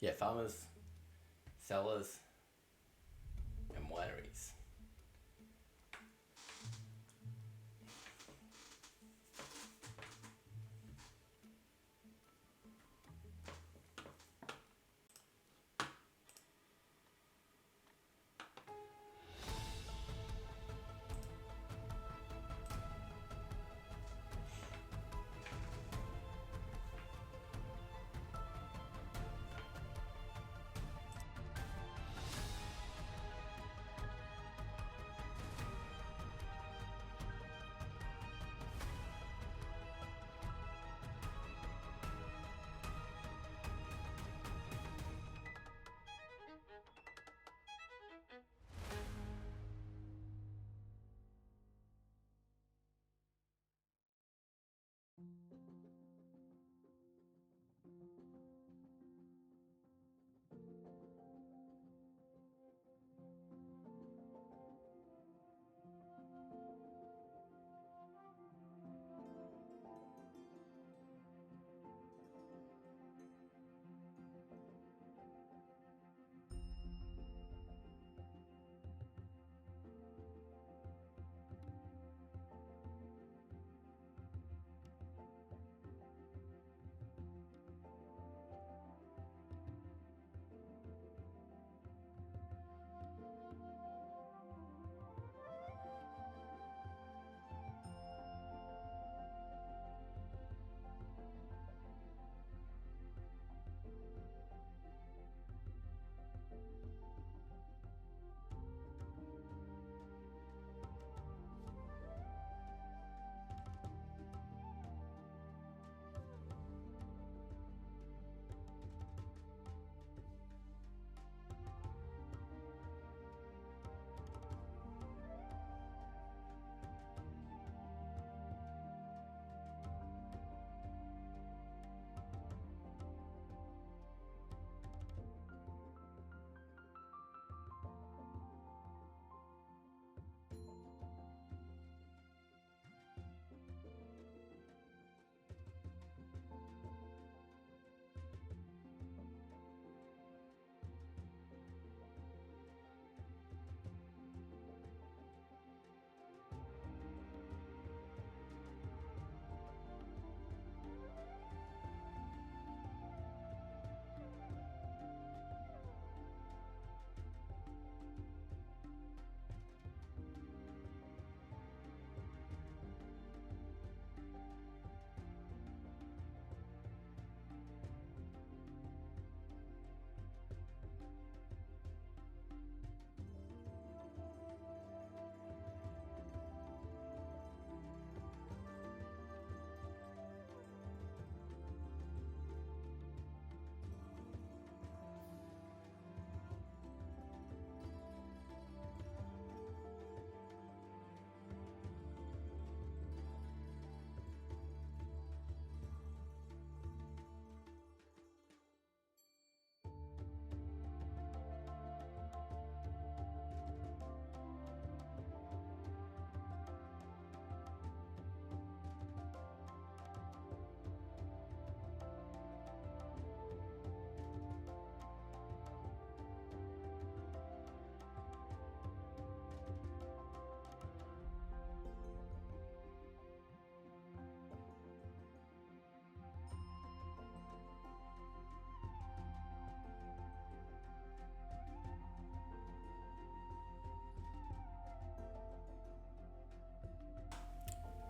Yeah, farmers, sellers, and wineries.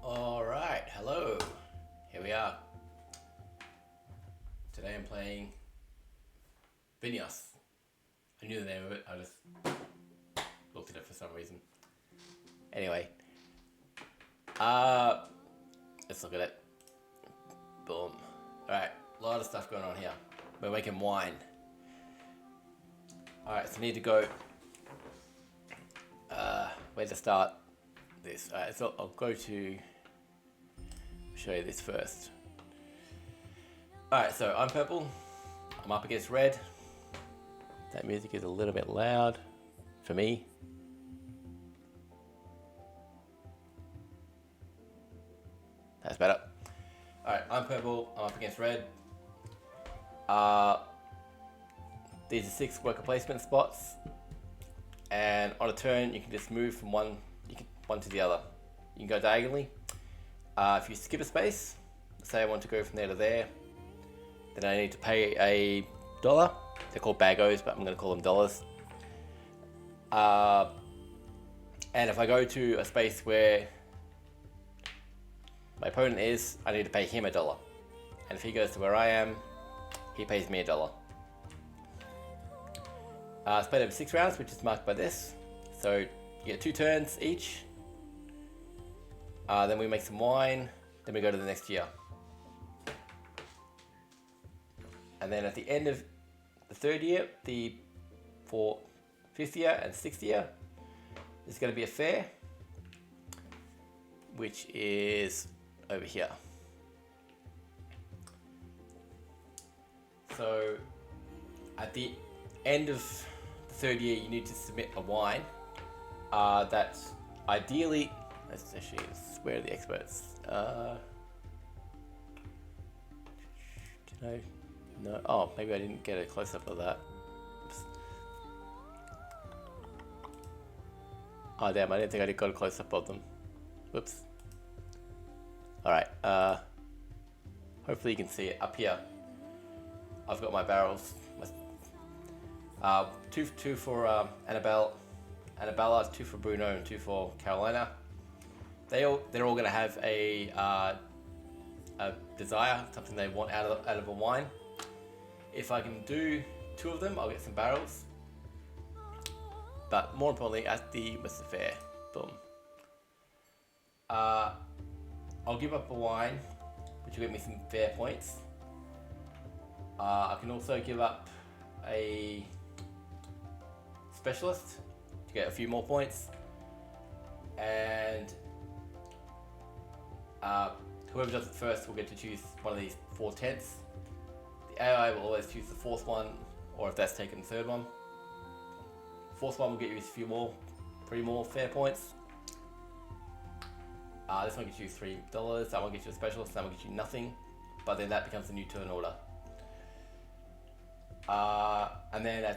All right, hello. Here we are. Today I'm playing Vinhos. I knew the name of it. I just looked at it for some reason. Anyway, let's look at it. Boom. All right, a lot of stuff going on here. We're making wine. All right, so I need to go. Where to start this? All right, so I'll go to show you this first. All right, so I'm purple. I'm up against red. That music is a little bit loud for me. That's better. All right, I'm purple. I'm up against red. These are 6 worker placement spots, and on a turn you can just move from one to the other. You can go diagonally. If you skip a space, say I want to go from there to there, then I need to pay a $1. They're called bagos, but I'm going to call them dollars. And if I go to a space where my opponent is, I need to pay him $1. And if he goes to where I am, he pays me $1. It's played over 6 rounds, which is marked by this. So you get 2 turns each. Then we make some wine. Then we go to the next year. And then at the end of the 3rd year, for 5th year and 6th year, there's going to be a fair, which is over here. So at the end of the 3rd year, you need to submit a wine that ideally, let's actually, where are the experts? Did I? No. Oh, maybe I didn't get a close up of that. Oops. Oh damn, I didn't think I got a close up of them. Whoops. Alright, hopefully you can see it up here. I've got my barrels. Two for Annabella, 2 for Bruno, and 2 for Carolina. They're all going to have a desire, something they want out of a wine. If I can do 2 of them, I'll get some barrels. But more importantly, at the Western Fair, boom. I'll give up a wine, which will get me some fair points. I can also give up a specialist to get a few more points. And whoever does it first will get to choose one of these 4 tents. The AI will always choose the 4th one, or if that's taken, the 3rd one. 4th one will get you a few more, more fair points. This one gets you $3, that one gets you a specialist, that one gets you nothing, but then that becomes a new turn order. And then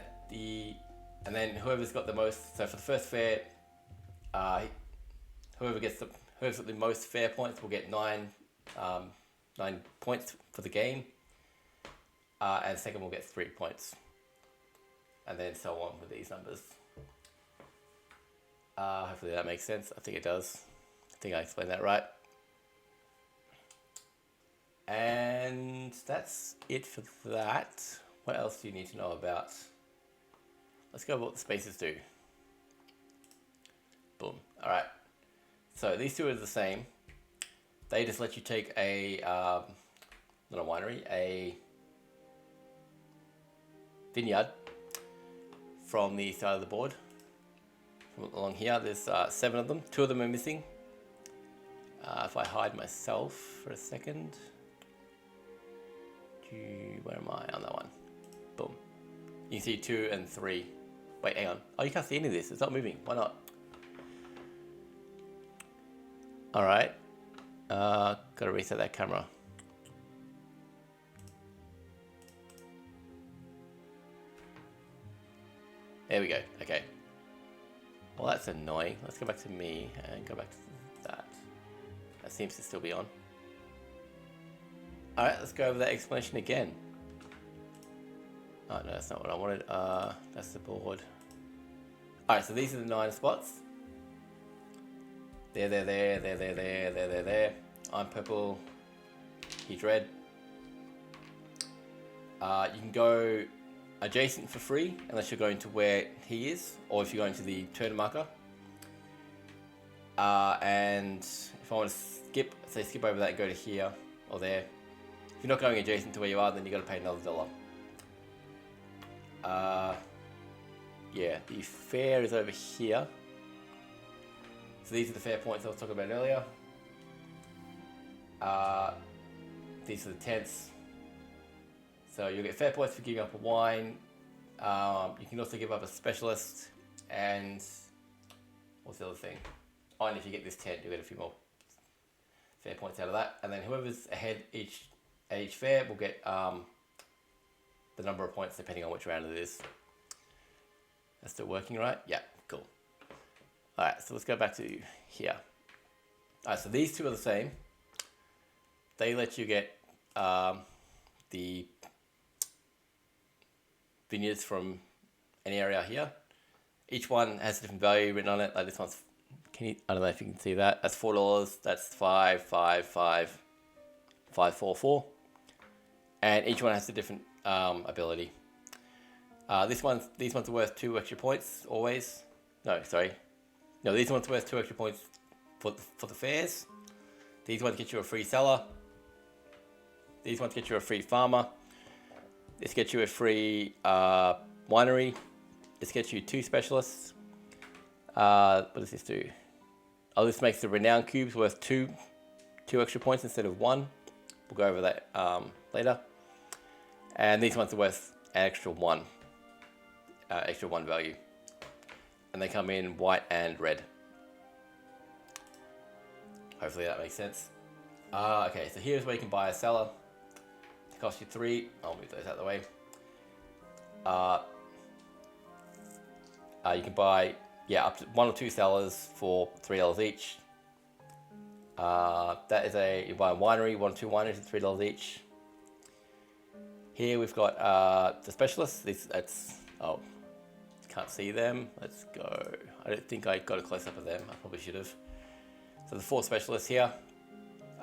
whoever's got the most, so for the first fair, whoever's got the most fair points will get 9 points for the game, and the second will get 3 points, and then so on with these numbers. Hopefully that makes sense. I think it does. I think I explained that right. And that's it for that. What else do you need to know about? Let's go over what the spaces do. Boom. All right. So these 2 are the same. They just let you take a, not a winery, a vineyard from the side of the board. From along here, there's 7 of them. 2 of them are missing. If I hide myself for a second. Where am I? On that one. Boom. You can see 2 and 3. Wait, hang on. Oh, you can't see any of this. It's not moving. Why not? Alright. Gotta reset that camera. There we go. Okay. Well, that's annoying. Let's go back to me and go back to that. That seems to still be on. Alright, let's go over that explanation again. Oh no, that's not what I wanted. That's the board. Alright, so these are the 9 spots. There. I'm purple. He's red. You can go adjacent for free unless you're going to where he is, or if you're going to the turn marker. And if I want to skip, say skip over that and go to here or there. If you're not going adjacent to where you are, then you got to pay another $1. Yeah, the fair is over here. So these are the fair points I was talking about earlier. These are the tents. So you'll get fair points for giving up a wine. You can also give up a specialist, and what's the other thing? Oh, and if you get this tent, you'll get a few more fair points out of that. And then whoever's ahead each fair will get the number of points depending on which round it is. That's still working, right? Yeah, cool. All right, so let's go back to here. All right, so these two are the same. They let you get the vineyards from any area here. Each one has a different value written on it. Like this one's, I don't know if you can see that. That's $4. That's 5, 5, 5, 5, 4, 4. And each one has a different ability. These ones are worth 2 extra points always. No, sorry. No, these ones are worth 2 extra points for the fairs. These ones get you a free seller. These ones get you a free farmer. This gets you a free winery. This gets you 2 specialists. What does this do? Oh, this makes the renown cubes worth 2 extra points instead of 1. We'll go over that later. And these ones are worth an extra 1 value. And they come in white and red. Hopefully that makes sense. Okay, so here's where you can buy a seller. It costs you 3. I'll move those out of the way. You can buy, up to 1 or 2 sellers for $3 each. That is you buy a winery, 1 or 2 wineries at $3 each. Here we've got the specialists. Can't see them. Let's go. I don't think I got a close up of them. I probably should have. So the 4 specialists here.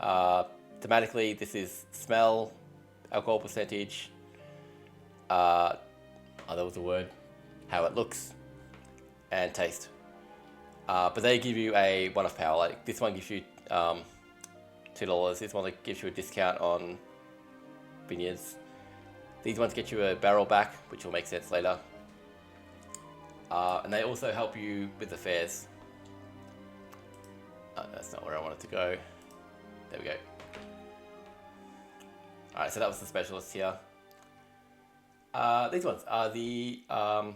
Thematically, this is smell, alcohol percentage. That was the word. How it looks, and taste. But they give you a one-off power. Like this one gives you $2. This one gives you a discount on vineyards. These ones get you a barrel back, which will make sense later. And they also help you with the fairs. That's not where I wanted to go. There we go. Alright, so that was the specialists here. These ones are the, what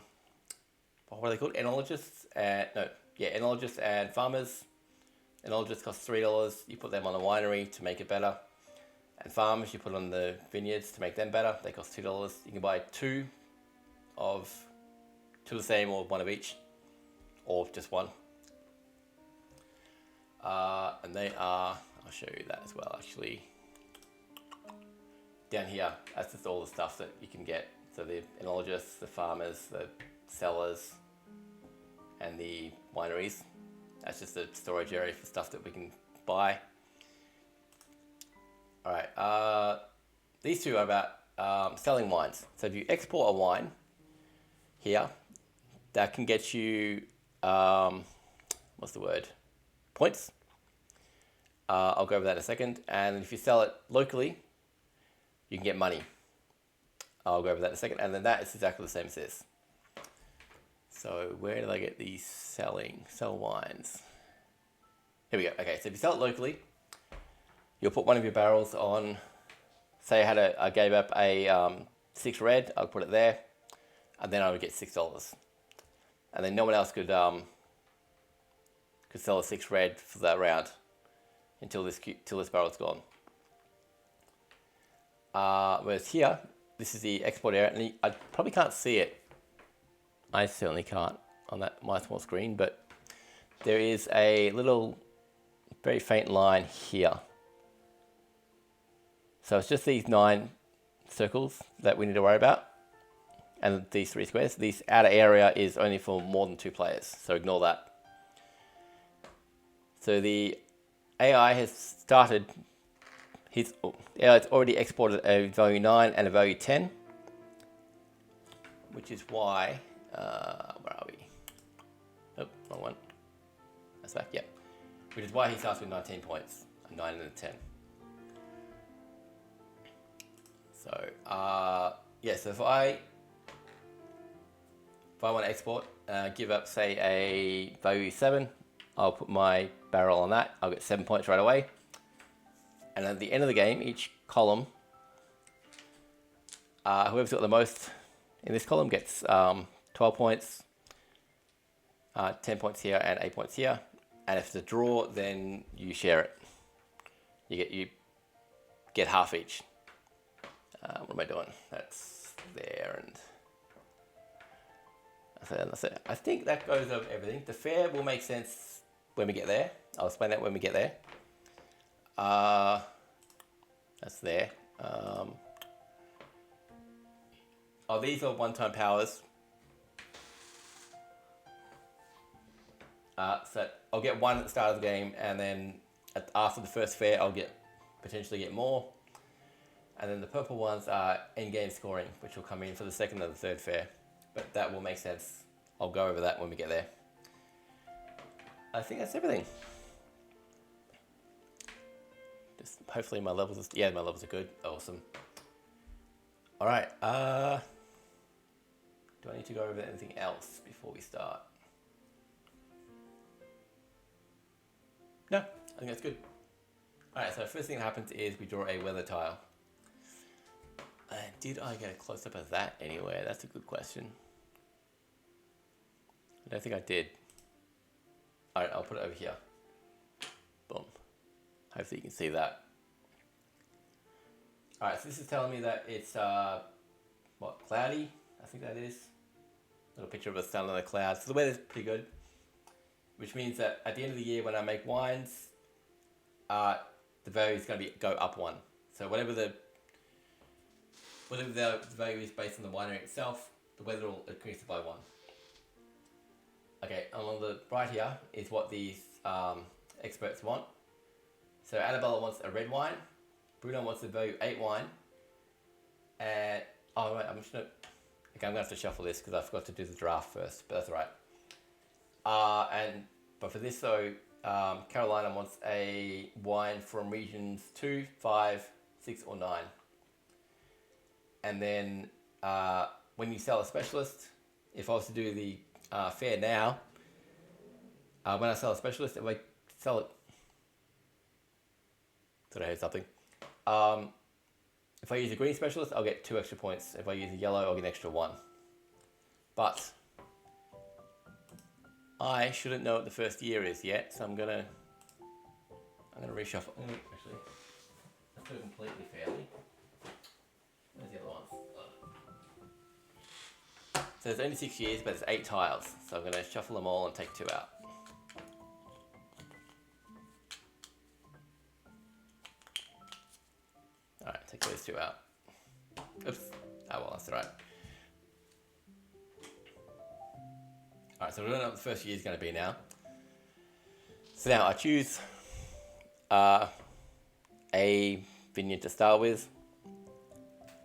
are they called? Enologists and farmers. Enologists cost $3. You put them on a winery to make it better. And farmers, you put on the vineyards to make them better. They cost $2. You can buy 2 of the same or 1 of each, or just 1. And they are, I'll show you that as well actually. Down here, that's just all the stuff that you can get. So the enologists, the farmers, the sellers, and the wineries. That's just a storage area for stuff that we can buy. Alright, these two are about selling wines. So if you export a wine here, that can get you, points. I'll go over that in a second. And if you sell it locally, you can get money. I'll go over that in a second. And then that is exactly the same as this. So where did I get these sell wines? Here we go. Okay, so if you sell it locally, you'll put one of your barrels on, say I gave up a 6 red, I'll put it there, and then I would get $6. And then no one else could sell a 6 red for that round until this barrel's gone. Whereas here, this is the export area, and I probably can't see it. I certainly can't on my small screen, but there is a little, very faint line here. So it's just these 9 circles that we need to worry about, and these 3 squares. This outer area is only for more than 2 players, so ignore that. So the AI has started, it's already exported a value 9 and a value 10, which is why, where are we? Oh, wrong one. That's back, yep. Which is why he starts with 19 points, a 9 and a 10. So, so if I want to export, give up, say, a value 7, I'll put my barrel on that. I'll get 7 points right away. And at the end of the game, each column, whoever's got the most in this column gets 12 points, 10 points here, and 8 points here. And if it's a draw, then you share it. You get half each. What am I doing? That's there, and that's it. I think that goes over everything. The fair will make sense when we get there. I'll explain that when we get there. That's there. Oh, these are one-time powers. So I'll get one at the start of the game, and then after the first fair, I'll potentially get more. And then the purple ones are in-game scoring, which will come in for the second and the third fair. But that will make sense. I'll go over that when we get there. I think that's everything. Just hopefully my levels are, my levels are good. Awesome. All right. Do I need to go over anything else before we start? No, I think that's good. All right, so the first thing that happens is we draw a weather tile. Did I get a close-up of that anywhere? That's a good question. I don't think I did. All right, I'll put it over here. Boom. Hopefully you can see that. All right, so this is telling me that it's, cloudy? I think that is. Little picture of a sun on the clouds. So the weather's pretty good. Which means that at the end of the year when I make wines, the value is going to go up one. So whatever the value is based on the winery itself, the weather will increase it by one. Okay, and on the right here is what these experts want. So Annabella wants a red wine, Bruno wants a value 8 wine, and right, I'm gonna have to shuffle this because I forgot to do the draft first, but that's alright. But for this though, Carolina wants a wine from regions 2, 5, 6, or 9. And then when you sell a specialist, if I was to do the fair now, when I sell a specialist, if I sell it, did I hear something? If I use a green specialist, I'll get 2 extra points. If I use a yellow, I'll get an extra 1. But I shouldn't know what the first year is yet, so I'm gonna reshuffle. Actually, let's do it completely fairly. Where's the other ones? So there's only 6 years, but there's 8 tiles. So I'm gonna shuffle them all and take 2 out. All right, take those 2 out. Oops. Oh well, that's all right. All right, so we don't know what the first year is going to be now. So now I choose a vineyard to start with,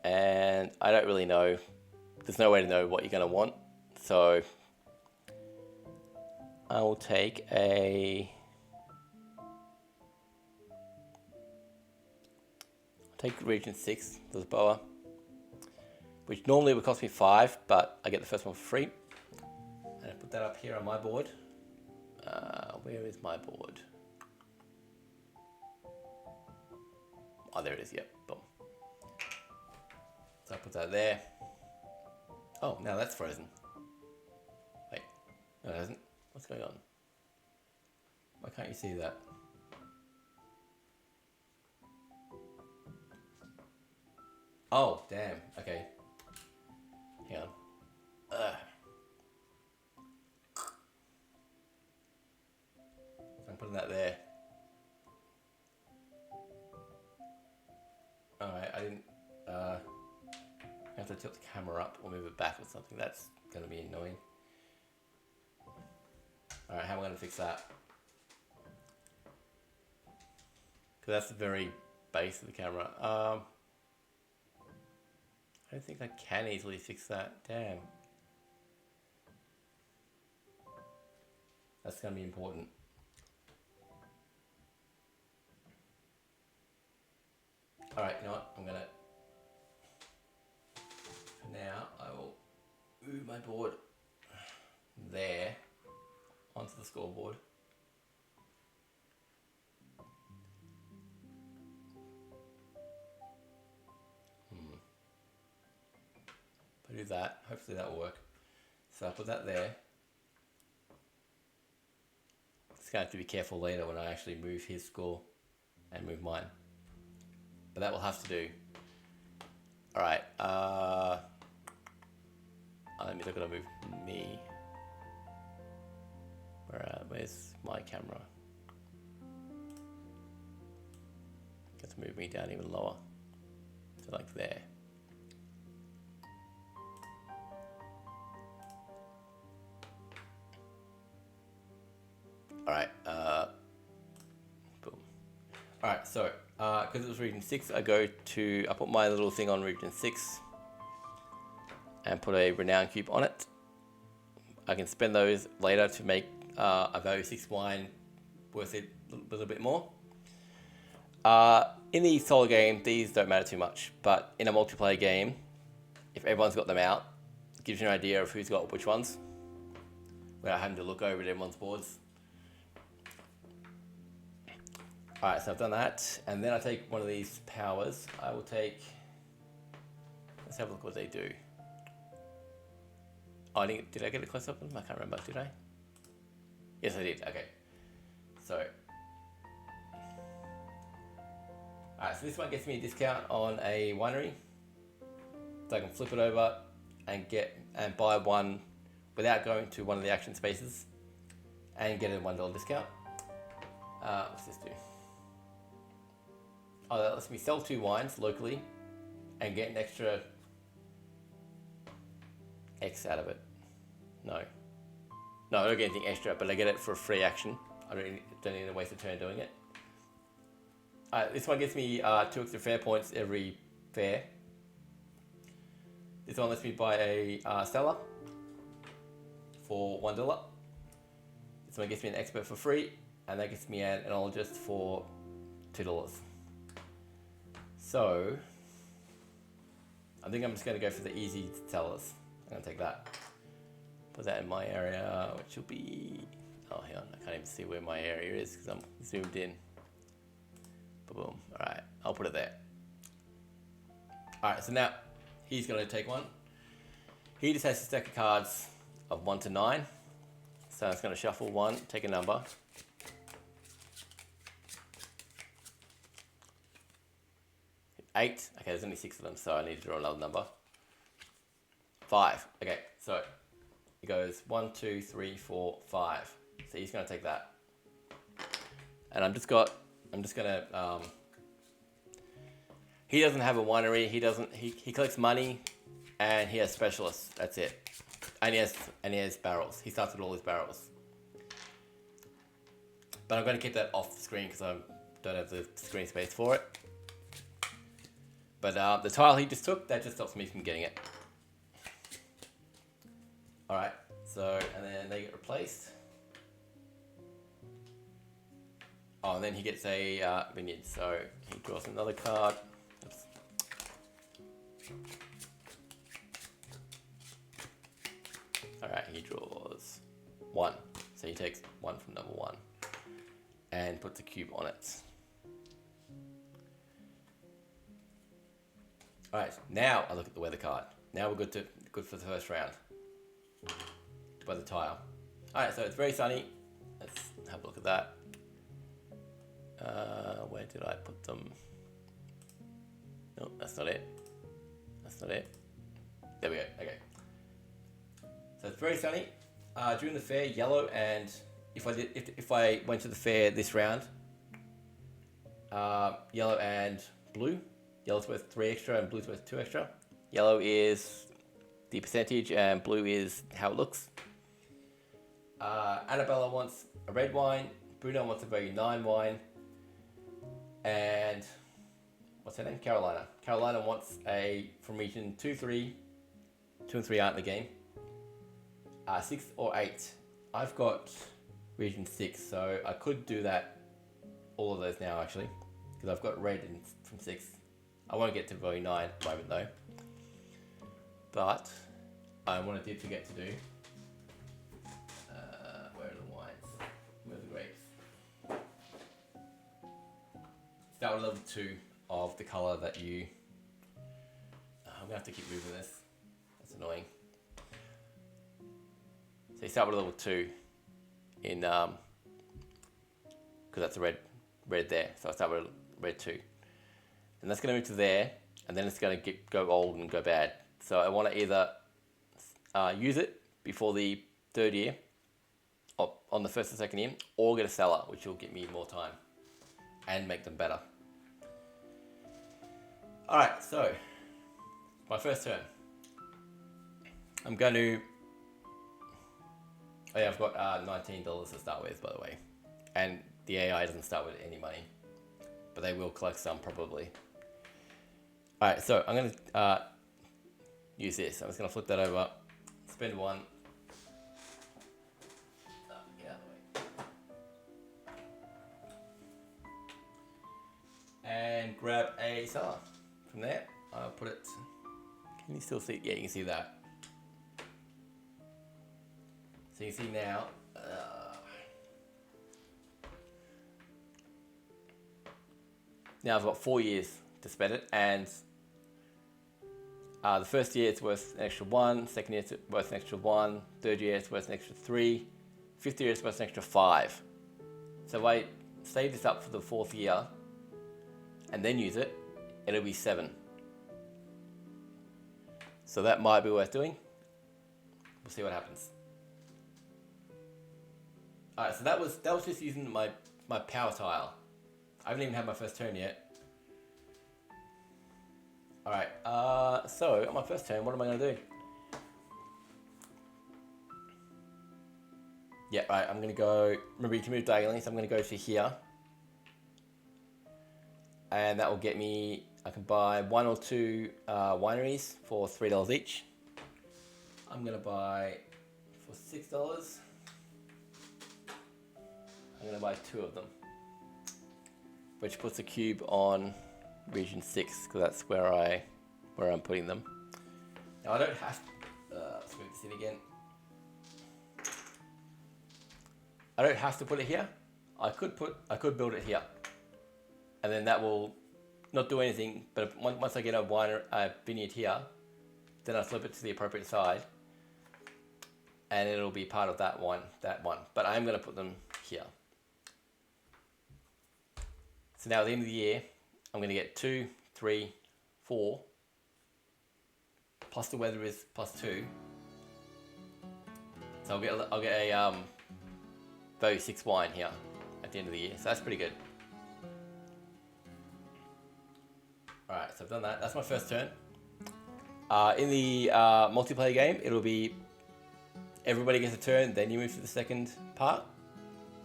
and I don't really know. There's no way to know what you're going to want, so I will take region 6, Lisboa, which normally would cost me 5, but I get the first one for free. And I put that up here on my board. Where is my board? Oh, there it is, yep, boom. So I put that there. Oh, now that's frozen. Wait, no it hasn't. What's going on? Why can't you see that? Oh, damn, okay. Hang on. I'm putting that there. Alright, I didn't have to tilt the camera up or move it back or something. That's gonna be annoying. Alright, how am I gonna fix that? Because that's the very base of the camera. I don't think I can easily fix that. Damn. That's gonna be important. Alright, you know what? I'm gonna, for now, I will move my board there onto the scoreboard. If I do that, hopefully that will work. So I put that there. Just gonna have to be careful later when I actually move his score and move mine. But that will have to do. Alright, That means I've got to move me. Where's my camera? Got to move me down even lower. So like there. Alright, boom. Alright, so, because it was region 6, I put my little thing on region 6 and put a renown cube on it. I can spend those later to make a value 6 wine worth it a little bit more. In the solo game, these don't matter too much, but in a multiplayer game, if everyone's got them out, it gives you an idea of who's got which ones without having to look over at everyone's boards. Alright, so I've done that, and then I take one of these powers. I will take, let's have a look what they do. Oh, did I get a close up of them? I can't remember, did I? Yes, I did, okay. So, alright, so this one gets me a discount on a winery. So I can flip it over and buy one without going to one of the action spaces and get a $1 discount. What's this do? Oh, that lets me sell 2 wines locally and get an extra X out of it. No, I don't get anything extra, but I get it for a free action. I don't need to waste a turn doing it. This one gets me 2 extra fair points every fair. This one lets me buy a cellar for $1. This one gets me an expert for free, and that gets me an enologist for $2. So, I think I'm just going to go for the easy sellers. I'm going to take that. Put that in my area, which will be... Oh, hang on, I can't even see where my area is because I'm zoomed in. Boom. Alright, I'll put it there. Alright, so now he's going to take one. He just has a stack of cards of 1 to 9. So I'm just going to shuffle one, take a number. 8. Okay, there's only 6 of them, so I need to draw another number. 5. Okay, so it goes 1, 2, 3, 4, 5. So he's going to take that. And I'm just gonna. He doesn't have a winery. He collects money, and he has specialists. That's it. And he has barrels. He starts with all his barrels. But I'm going to keep that off the screen because I don't have the screen space for it. But the tile he just took, that just stops me from getting it. Alright, so, and then they get replaced. Oh, and then he gets a vineyard, so he draws another card. Oops. Alright, he draws 1. So he takes 1 from number 1 and puts a cube on it. Alright, now I look at the weather card. Now we're good for the first round. To buy the tile. Alright, so it's very sunny. Let's have a look at that. Where did I put them? No, that's not it. That's not it. There we go. Okay. So it's very sunny. During the fair, yellow and if I went to the fair this round, yellow and blue. Yellow's worth 3 extra and blue's worth 2 extra. Yellow is the percentage and blue is how it looks. Annabella wants a red wine. Bruno wants a value 9 wine. And what's her name? Carolina. Carolina wants from region 2, 3. 2 and 3 aren't in the game. 6 or 8. I've got region 6, so I could do that. All of those now actually, because I've got red from 6. I won't get to value 9 at the moment though. But what I did forget to do. Where are the wines? Where are the grapes? Start with level 2 of the color that you. I'm gonna have to keep moving this. That's annoying. So you start with level 2 in because that's a red there. So I start with red 2, and that's gonna move to there, and then it's gonna go old and go bad. So I want to either use it before the third year, or on the first and second year, or get a seller, which will get me more time and make them better. All right, so my first turn. I'm going to. Oh yeah, I've got $19 to start with, by the way, and the AI doesn't start with any money, but they will collect some probably. All right, so I'm going to use this. I'm just going to flip that over, spend one. Get out of the way. And grab a seller. From there, I'll put it. Can you still see? Yeah, you can see that. So you can see now. Now I've got 4 years to spend it, and the first year it's worth an extra 1, second year it's worth an extra 1, third year it's worth an extra 3, fifth year it's worth an extra 5. So if I save this up for the 4th year and then use it, it'll be 7. So that might be worth doing. We'll see what happens. Alright, so that was just using my power tile. I haven't even had my first turn yet. Alright, so on my first turn, what am I going to do? Yeah, right, I'm going to go, remember you can move diagonally, so I'm going to go to here. And that will get me, I can buy 1 or 2 wineries for $3 each. I'm going to buy for $6. I'm going to buy 2 of them, which puts a cube on region 6, because that's where I'm putting them. Now I don't have let's move this in again. I don't have to put it here. I could build it here, and then that will not do anything. But once I get a vineyard here, then I flip it to the appropriate side, and it'll be part of that one. But I'm going to put them here. So now at the end of the year, I'm going to get 2, 3, 4, plus the weather is plus 2. So I'll get a value 6 wine here at the end of the year. So that's pretty good. Alright, so I've done that. That's my first turn. In the multiplayer game, it'll be everybody gets a turn, then you move to the second part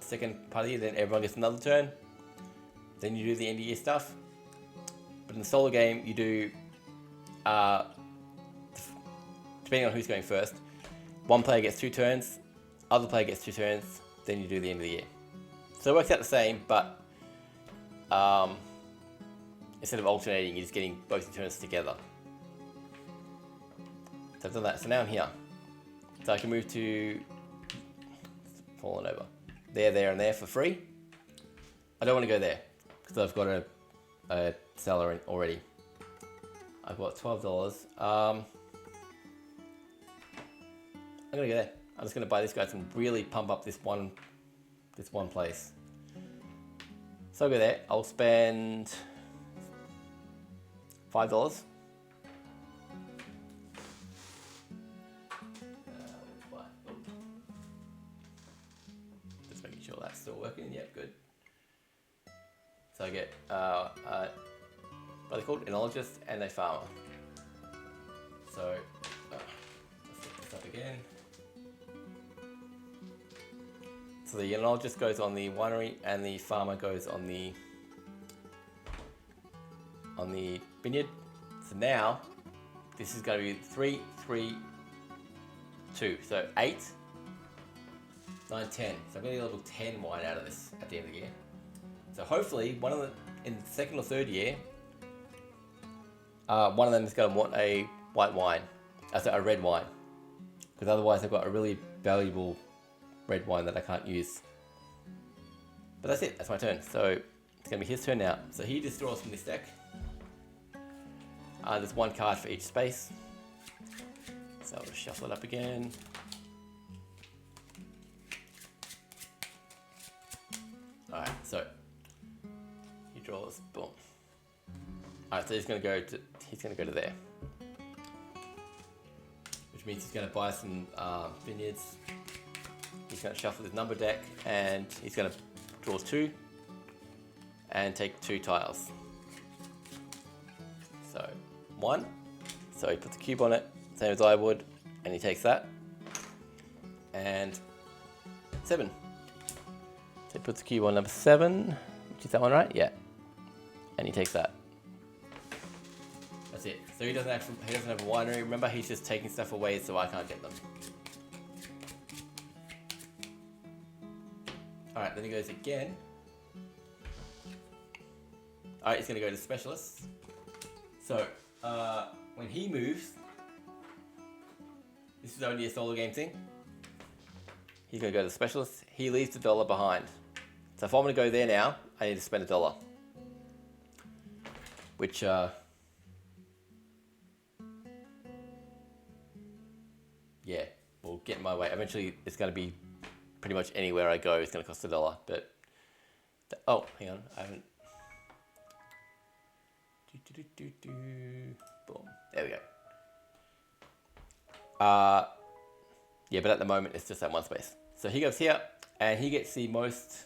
of the year, then everyone gets another turn. Then you do the end of year stuff. But in the solo game, you do, depending on who's going first, one player gets 2 turns, other player gets 2 turns, then you do the end of the year. So it works out the same, but instead of alternating, you're just getting both your turns together. So I've done that. So now I'm here. So I can move to, falling over, there, and there for free. I don't want to go there, because I've got a seller already. I've got $12. I'm gonna go there. I'm just gonna buy these guys and really pump up this one place. So I'll go there. I'll spend $5. Just making sure that's still working. Yep, good. So I get what are they called? Enologist and a farmer. So let's set this up again. So the enologist goes on the winery and the farmer goes on the vineyard. So now this is going to be 3, 3, 2. So 8, 9, 10. So I'm getting a level 10 wine out of this at the end of the year. So hopefully in the second or third year, one of them is going to want a white wine, a red wine, because otherwise I've got a really valuable red wine that I can't use. But that's it. That's my turn. So it's going to be his turn now. So he just draws from this deck. There's 1 card for each space. So I'll just shuffle it up again. All right. So he draws. Boom. All right. So he's going to go to there, which which means he's going to buy some Vineyards. He's going to shuffle his number deck, and he's going to draw 2 and take 2 tiles. So 1, so he puts a cube on it, same as I would, and he takes that. And 7. So he puts a cube on number 7, which is that one, right? Yeah. And he takes that. That's it. So he doesn't have a winery. Remember, he's just taking stuff away so I can't get them. Alright, then he goes again. Alright, he's going to go to Specialists. So, when he moves, this is only a solo game thing. He's going to go to the Specialist. He leaves the $1 behind. So if I'm going to go there now, I need to spend $1. Which, yeah, will get in my way. Eventually, it's going to be pretty much anywhere I go. It's going to cost $1. But, oh, hang on. I haven't. Boom. There we go. Yeah, but at the moment, it's just that one space. So he goes here, and he gets the most...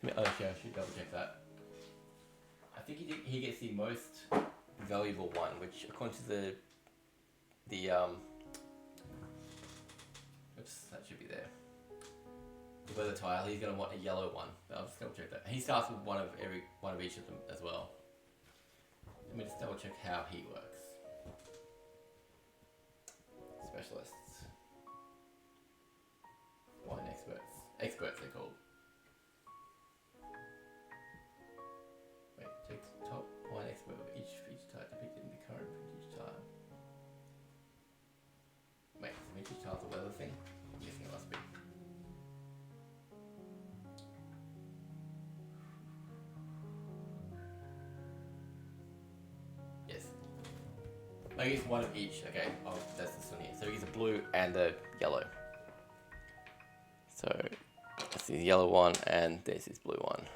Oh, okay, I should double check that. I think he gets the most valuable one, which according to the oops, that should be there. The weather tile, he's gonna want a yellow one. But I'll just double check that. He starts with one of each of them as well. Let me just double check how he works. Specialists. Wine experts. Experts they're called. Wait, take the top wine expert of each feature type depicted in the current vintage tile. Wait, is the vintage tile the weather thing? I'm guessing it must be. Yes. I guess one of each. Okay, oh, that's this one here. So he's a blue and a yellow. So that's the yellow one, and there's his blue one.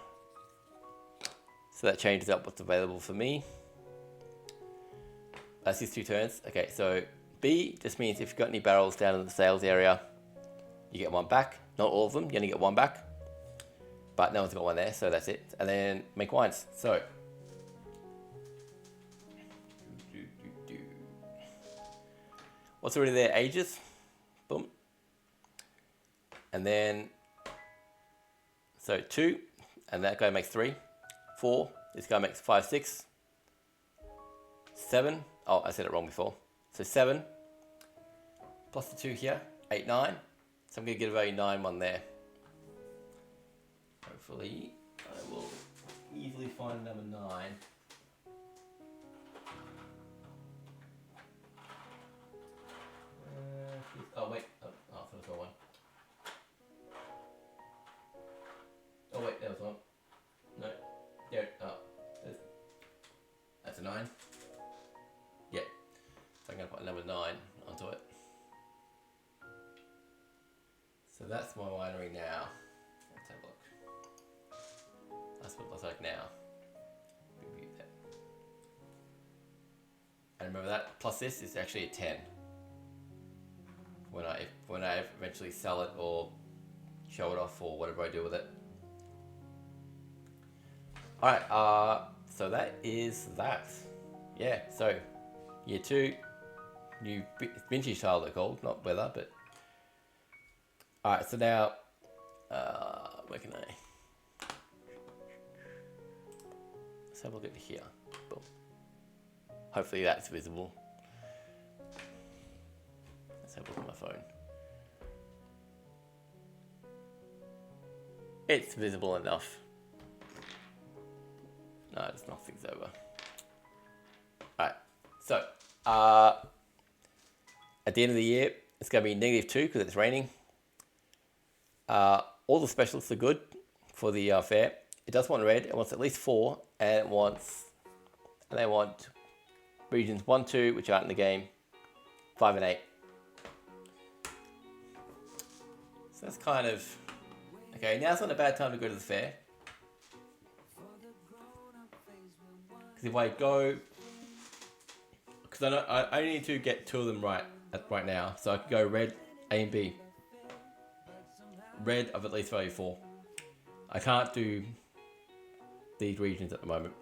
So that changes up what's available for me. That's his 2 turns. Okay, so B just means if you've got any barrels down in the sales area, you get 1 back. Not all of them, you only get 1 back. But no one's got 1 there, so that's it. And then make wines. So what's already there? Ages. Boom. And then, so 2, and that guy makes 3. 4, this guy makes 5, 6. 7, oh, I said it wrong before. So 7, plus the 2 here, 8, 9. So I'm going to get a very 9 one there. Hopefully, I will easily find number 9. Oh, wait, oh, I thought I saw one. Oh wait, there was one. No. There. Oh. That's a 9. Yeah. So I'm going to put number 9 onto it. So that's my winery now. Let's have a look. That's what it looks like now. Review that. And remember that plus this is actually a 10. When I eventually sell it or show it off or whatever I do with it. Alright, so that is that. Yeah, so year 2, new vintage tile they're called, not weather, but. Alright, so now, where can I? Let's have a look at here. Boom. Hopefully that's visible. Let's have a look at my phone. It's visible enough. No, it's nothing's over. Alright, so at the end of the year, it's going to be -2 because it's raining. All the specialists are good for the fair. It does want red. It wants at least 4, and they want regions 1, 2, which aren't in the game, 5 and 8. So that's kind of okay. Now's not a bad time to go to the fair. Because if I go, because I only need to get 2 of them right right now. So I could go red, A and B. Red of at least value 4. I can't do these regions at the moment.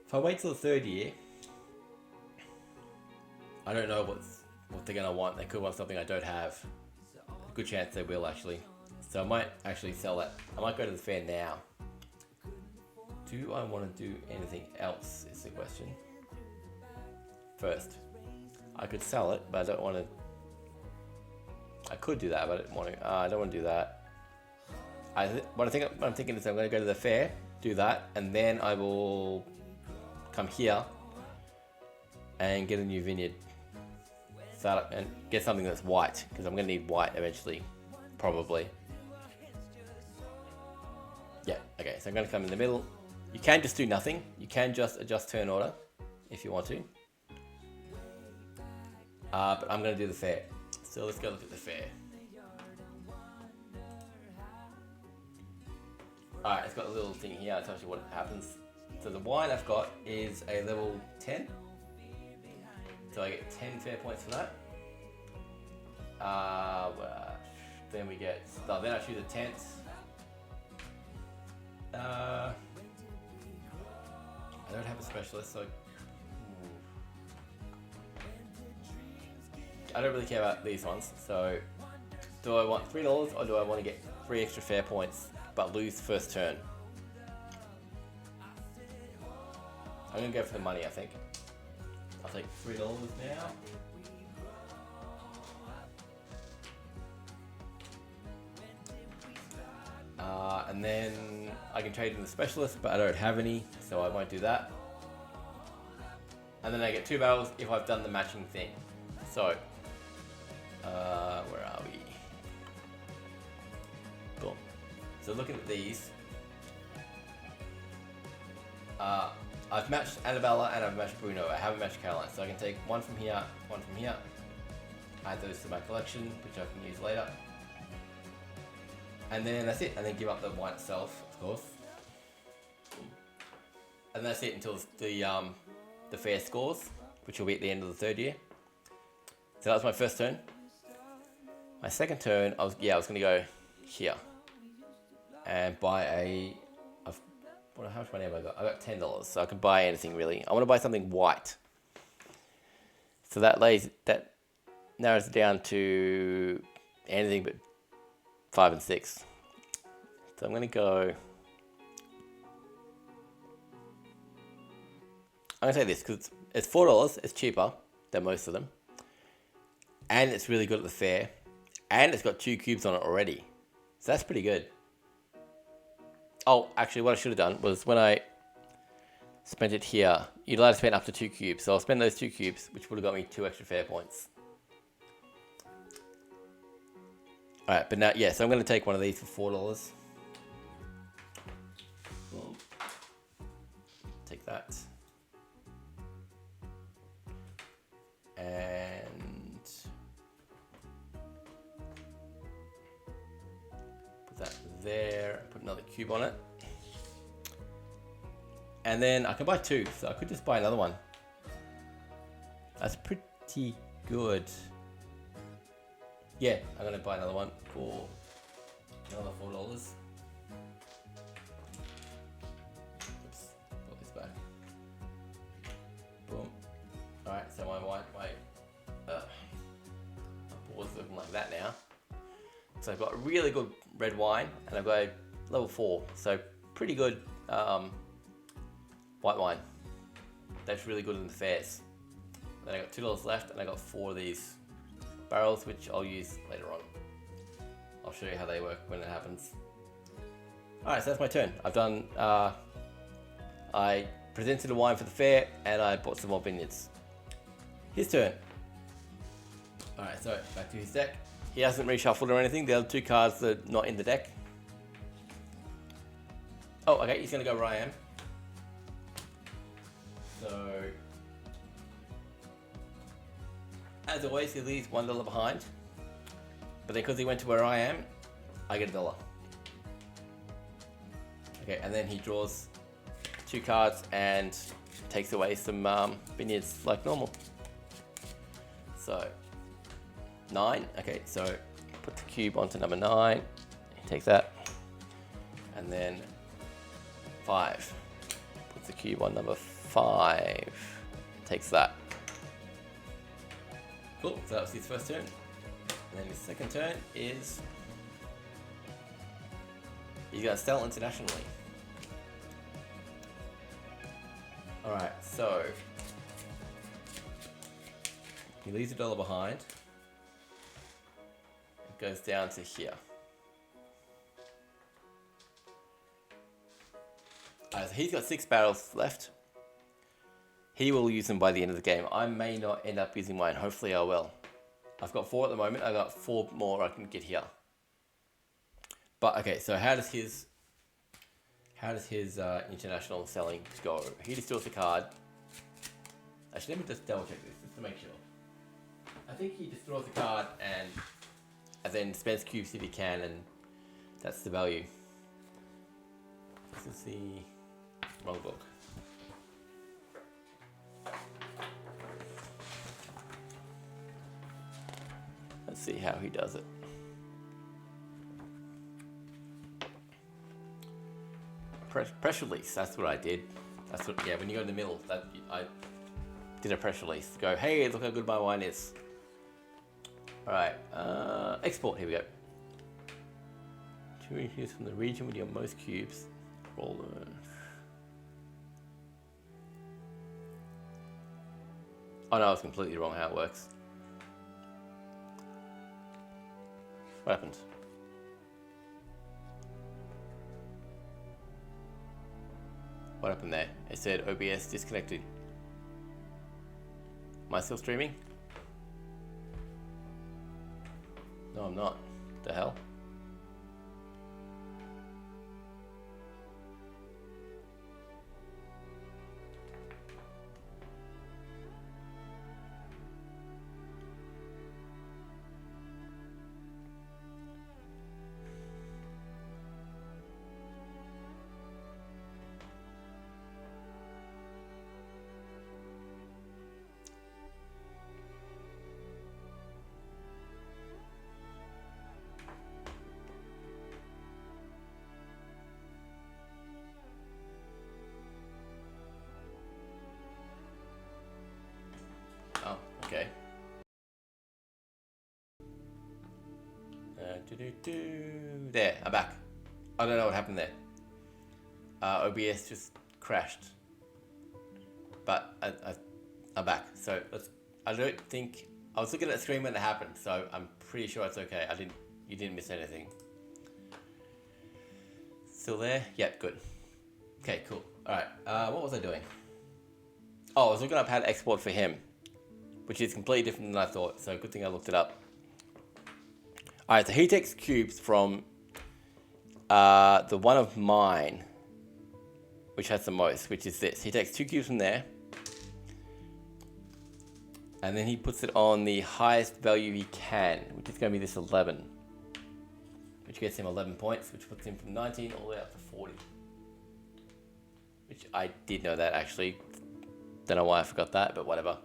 If I wait till the 3rd year, I don't know what they're gonna want. They could want something I don't have. A good chance they will actually. So I might actually sell that. I might go to the fair now. Do I want to do anything else is the question. First, I could sell it, but I don't want to. I could do that, but I don't want to. I don't want to do that. What I'm thinking is I'm going to go to the fair, do that, and then I will come here and get a new vineyard. Start up and get something that's white, because I'm going to need white eventually, probably. Yeah, okay, so I'm going to come in the middle. You can just do nothing. You can just adjust turn order if you want to. But I'm going to do the fair. So let's go look at the fair. Alright, it's got a little thing here. It tells you what happens. So the wine I've got is a level 10. So I get 10 fair points for that. Then we get... then I choose a 10th. I don't have a specialist, so I don't really care about these ones. So, do I want $3 or do I want to get 3 extra fair points but lose first turn? I'm gonna go for the money, I think. I'll take $3 now. And then I can trade in the specialist, but I don't have any, so I won't do that. And then I get 2 barrels if I've done the matching thing. So, where are we? Boom. So looking at these, I've matched Annabella and I've matched Bruno. I haven't matched Caroline, so I can take one from here, add those to my collection, which I can use later. And then that's it, and then give up the wine itself, of course. And that's it until the fair scores, which will be at the end of the 3rd year. So that was my first turn. My second turn, I was going to go here and buy how much money have I got? I got $10, so I can buy anything really. I want to buy something white. So that narrows it down to anything but 5 and 6. So I'm going to go. I'm going to say this because it's $4. It's cheaper than most of them, and it's really good at the fair, and it's got 2 cubes on it already. So that's pretty good. Oh, actually, what I should have done was when I spent it here, you're allowed to spend up to 2 cubes. So I'll spend those 2 cubes, which would have got me 2 extra fair points. Alright, but now, yeah, so I'm going to take one of these for $4. Take that. And put that there, put another cube on it. And then I can buy 2, so I could just buy another one. That's pretty good. Yeah, I'm going to buy another one for another $4. Oops, put this back. Boom. Alright, so my board's looking like that now. So I've got a really good red wine, and I've got a level 4, so pretty good white wine. That's really good in the fairs. Then I got $2 left, and I got 4 of these barrels, which I'll use later on. I'll show you how they work when it happens. Alright, so that's my turn. I've done, I presented a wine for the fair, and I bought some more vineyards. His turn. Alright, so back to his deck. He hasn't reshuffled or anything. The other 2 cards are not in the deck. Oh, okay, he's gonna go where I am. So, as always, he leaves $1 behind. But then because he went to where I am, I get $1. Okay, and then he draws 2 cards and takes away some vineyards like normal. So 9. Okay, so put the cube onto number 9. Take that. And then 5. Puts the cube on number 5. Takes that. Cool, so that was his first turn. And then his second turn is he's gonna sell internationally. Alright, so he leaves $1 behind. It goes down to here. So he's got 6 barrels left. He will use them by the end of the game. I may not end up using mine. Hopefully I will. I've got 4 at the moment. I've got 4 more I can get here. But okay, so how does his international selling go? He just draws a card. Actually, let me just double check this just to make sure. I think he just draws a card and then spends cubes if he can, and that's the value. This is the wrong book. Let's see how he does it. Press release, that's what I did. That's what, yeah, when you go in the middle, I did a press release. Go, hey, look how good my wine is. Alright, export, here we go. Choose from the region with your most cubes. Roll them. Oh no, I was completely wrong how it works. What happened? What happened there? It said OBS disconnected. Am I still streaming? No, I'm not. The hell? Oh, okay. There, I'm back. I don't know what happened there. OBS just crashed. But I'm back. So I don't think I was looking at the screen when it happened, so I'm pretty sure it's okay. You didn't miss anything. Still there? Yep, good. Okay, cool. Alright, what was I doing? Oh, I was looking up how to export for him, which is completely different than I thought, so good thing I looked it up. Alright, so he takes cubes from the one of mine, which has the most, which is this. He takes 2 cubes from there, and then he puts it on the highest value he can, which is going to be this 11, which gets him 11 points, which puts him from 19 all the way up to 40. Which I did know that, actually. Don't know why I forgot that, but whatever.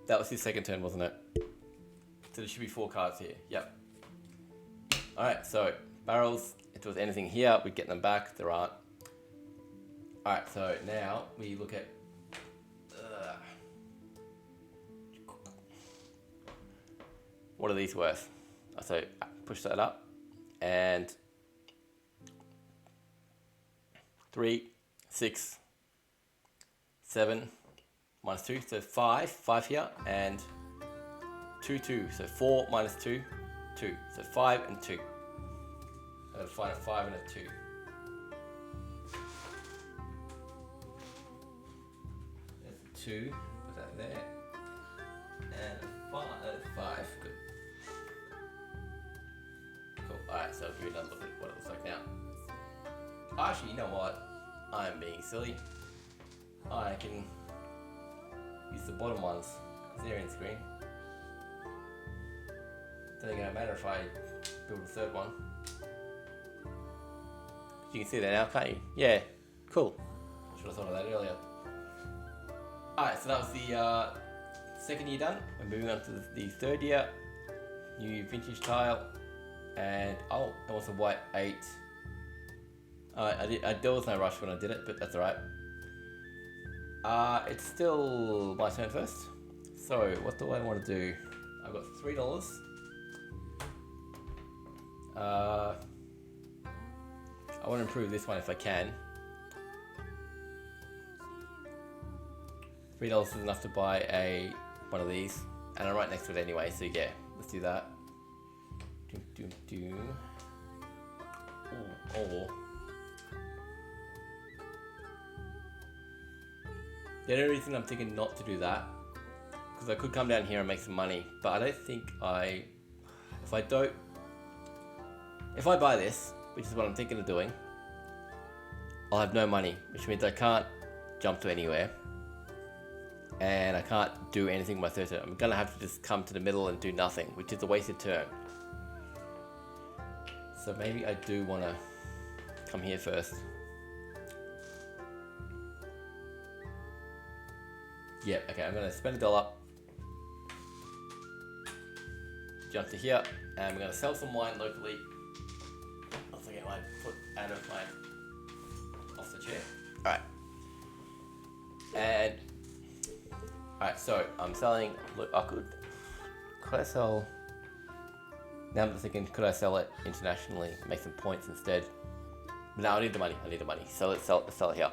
That was his second turn, wasn't it? So there should be 4 cards here. Yep. Alright, so barrels. If there was anything here, we'd get them back. There aren't. Alright, so now we look at... what are these worth? So push that up. And 3, 6, 7, minus 2, so 5 here, and 2, 2, so 4 minus 2, 2, so 5 and 2. I'm going to find a 5 and a 2. There's a 2, put that there, and a 5, good. Cool, alright, so I'll give you another look at what it looks like now. Actually, you know what? I'm being silly. I can use the bottom ones, because they're in screen. Doesn't gonna matter if I build a third one. You can see that now, can't you? Yeah, cool. Should have thought of that earlier. Alright, so that was the second year done. We're moving on to the third year. New vintage tile. And oh, it was a white 8. There was no rush when I did it, but that's alright. It's still my turn first. So what do I want to do? I've got $3. I want to improve this one if I can. $3 is enough to buy one of these, and I'm right next to it anyway. So yeah, let's do that. Or the only reason I'm thinking not to do that, because I could come down here and make some money, but I don't think if I buy this, which is what I'm thinking of doing, I'll have no money, which means I can't jump to anywhere, and I can't do anything with my third turn. I'm gonna have to just come to the middle and do nothing, which is a wasted turn. So maybe I do want to come here first. Yep, okay, I'm gonna spend $1, jump to here, and we're gonna sell some wine locally. Once I get my foot out of off the chair. Alright. And alright, so I'm selling. Look, could I sell? Now I'm thinking, could I sell it internationally, make some points instead? But no, I need the money. So let's sell it here.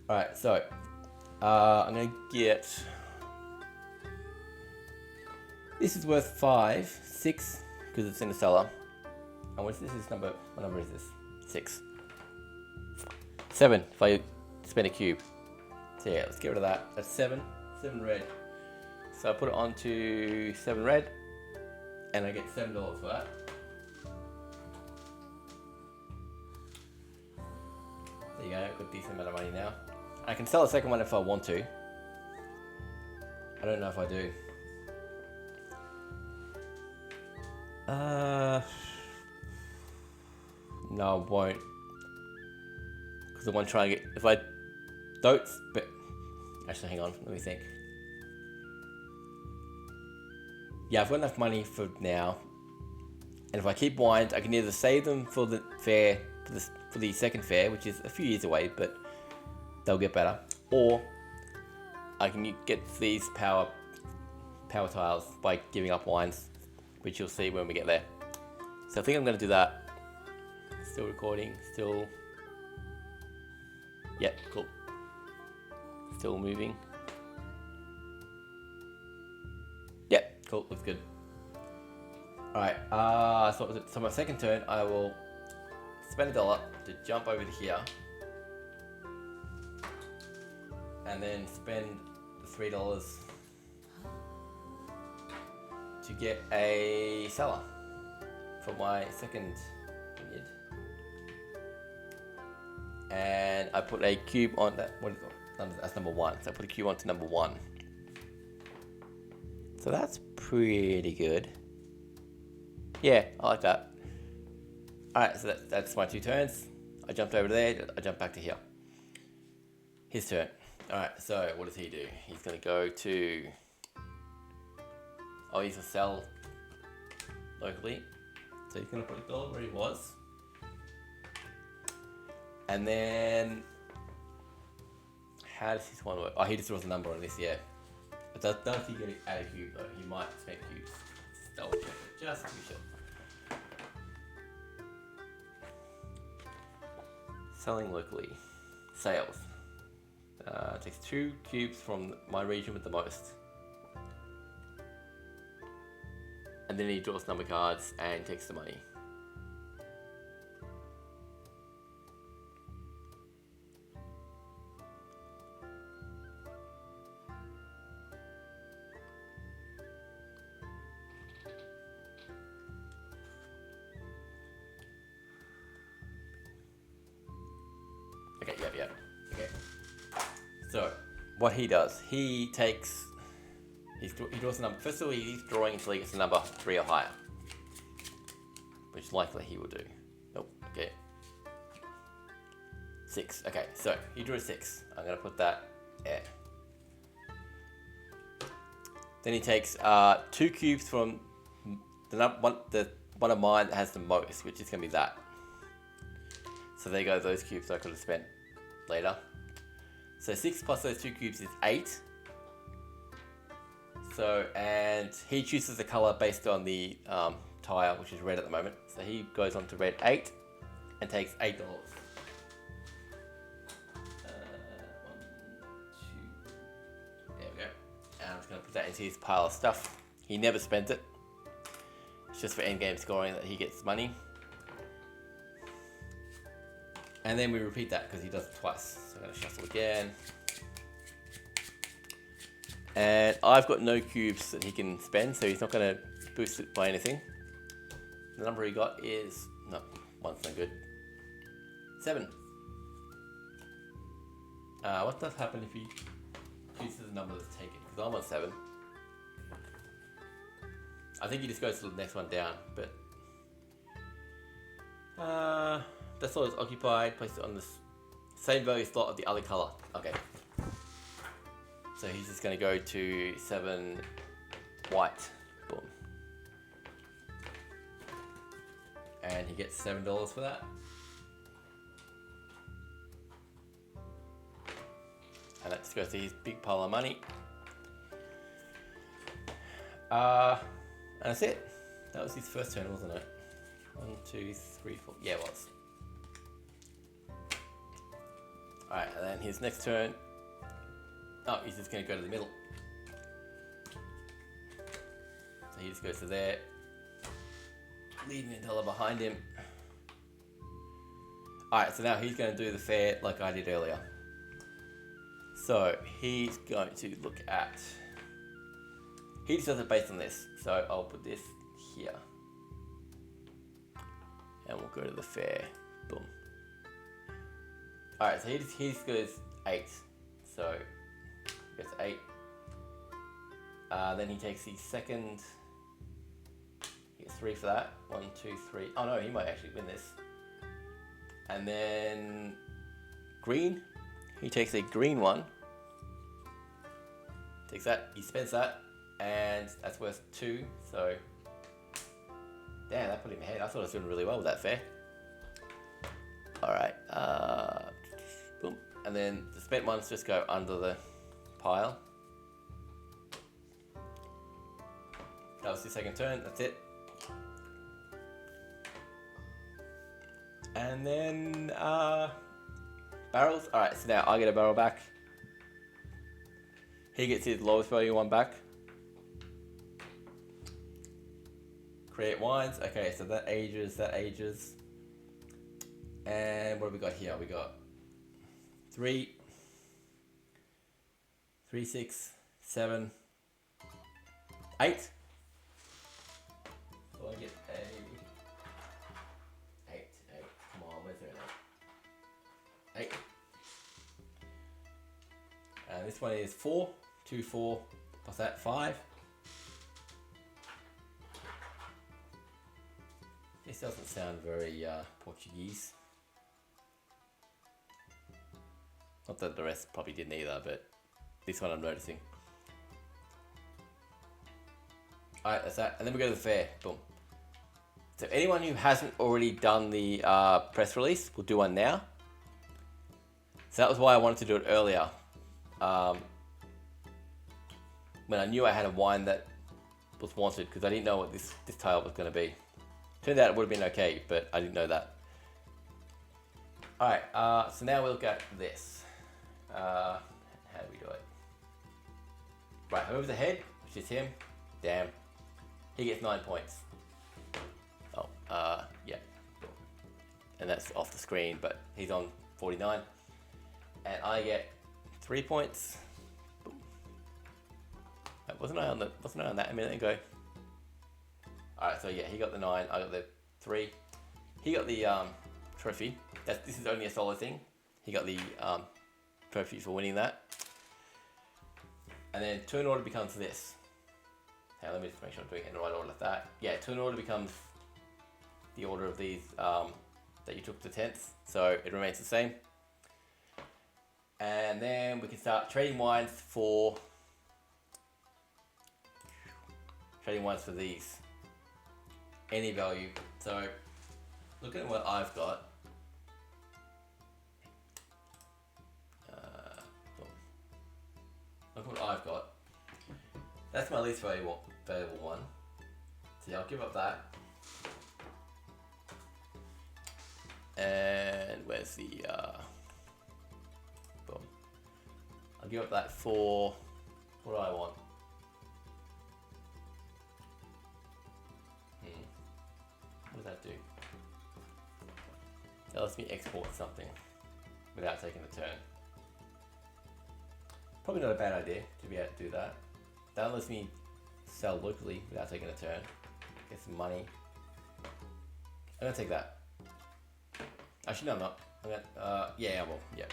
Alright, so I'm gonna get. This is worth 5, 6, because it's in the cellar. And what's this? What number is this? 6. 7, if I spend a cube. So yeah, let's get rid of that. That's 7. 7 red. So I put it onto 7 red, and I get $7 for that. There you go, I've got a decent amount of money now. I can sell a second one if I want to. I don't know if I do. No, I won't. Because I want to try and get. If I don't. But actually, hang on. Let me think. Yeah, I've got enough money for now. And if I keep wines, I can either save them for the fair, for the second fair, which is a few years away, but they'll get better. Or I can get these power tiles by giving up wines, which you'll see when we get there. So I think I'm going to do that. Still recording, still. Yep, cool. Still moving. Yep, cool, looks good. Alright, so my second turn, I will spend $1 to jump over to here. And then spend the $3 to get a cellar for my second vineyard. And I put a cube on that. What is it? That's number 1. So I put a cube onto number 1. So that's pretty good. Yeah, I like that. Alright, so that's my 2 turns. I jumped over there, I jumped back to here. His turn. Alright, so what does he do? He's going to go to... Oh, he's going to sell locally. So he's going to put $1 where he was. And then... How does this one work? Oh, he just draws a number on this, yeah. But does he get out of cube though? He might spend cubes. Just double check it, just to be sure. Selling locally. Sales. Takes 2 cubes from my region with the most. And then he draws number cards and takes the money. Okay, yep. Okay. So, what he does, he draws a number. First of all, he's drawing until he gets a number 3 or higher, which likely he will do. Nope. Okay. 6. Okay, so he drew a 6. I'm gonna put that there. Then he takes 2 cubes from the one of mine that has the most, which is going to be that. So there go those cubes I could have spent later. So 6 plus those 2 cubes is 8. So, and he chooses the color based on the tire, which is red at the moment. So he goes on to red 8 and takes $8. 1, 2. There we go. And I'm just going to put that into his pile of stuff. He never spent it. It's just for endgame scoring that he gets money. And then we repeat that because he does it twice. So I'm going to shuffle again. And I've got no cubes that he can spend, so he's not going to boost it by anything. The number he got is... no, 1's no good. 7. What does happen if he chooses a number that's taken? Because I'm on 7. I think he just goes to the next one down, but... that slot is occupied. Place it on the same value slot of the other color. Okay. So he's just going to go to 7 white. Boom. And he gets $7 for that. And that just goes to his big pile of money. And that's it. That was his first turn, wasn't it? 1, 2, 3, 4. Yeah, it was. Alright, and then his next turn. Oh, he's just going to go to the middle. So he just goes to there. Leaving $1 behind him. Alright, so now he's going to do the fair like I did earlier. So he's going to look at... he just does it based on this. So I'll put this here. And we'll go to the fair. Boom. Alright, so he just goes 8. So... gets 8. Then he takes the second. He gets 3 for that. 1, 2, 3. Oh no, he might actually win this. And then green. He takes a green one. Takes that. He spends that, and that's worth 2. So, damn, that put him ahead. I thought I was doing really well with that fair. All right. Boom. And then the spent ones just go under the pile. That was the second turn, that's it. And then barrels. Alright, so now I get a barrel back. He gets his lowest value one back. Create wines. Okay, so that ages. And what have we got here? We got 3, 6, 7, 8. So I get a 8. Come on, where's there an 8? 8. And this one is 4. 2, 4, plus that 5. This doesn't sound very Portuguese. Not that the rest probably didn't either, but this one I'm noticing. Alright, that's that. And then we go to the fair. Boom. So anyone who hasn't already done the press release will do one now. So that was why I wanted to do it earlier. When I knew I had a wine that was wanted, because I didn't know what this tile was going to be. Turned out it would have been okay, but I didn't know that. Alright, so now we'll look at this. How do we do it? Right, whoever's ahead, which is him, damn, he gets 9 points. Oh, yeah. And that's off the screen, but he's on 49. And I get 3 points. Boom. Wait, wasn't I on that a minute ago? Alright, so yeah, he got the 9, I got the 3. He got the trophy. This is only a solo thing. He got the trophy for winning that. And then turn order becomes this. Now let me just make sure I'm doing it in the right order like that. Yeah, turn order becomes the order of these that you took to 10th. So it remains the same. And then we can start trading wines for trading wines for these. Any value. So, looking at what I've got. Look what I've got. That's my least valuable one. So yeah, I'll give up that. And where's the boom. I'll give up that for what do I want? What does that do? That lets me export something without taking the turn. Probably not a bad idea to be able to do that. That lets me sell locally without taking a turn. Get some money. I'm gonna take that. Actually, no, I'm not. I'm gonna, yeah, I will. Yeah.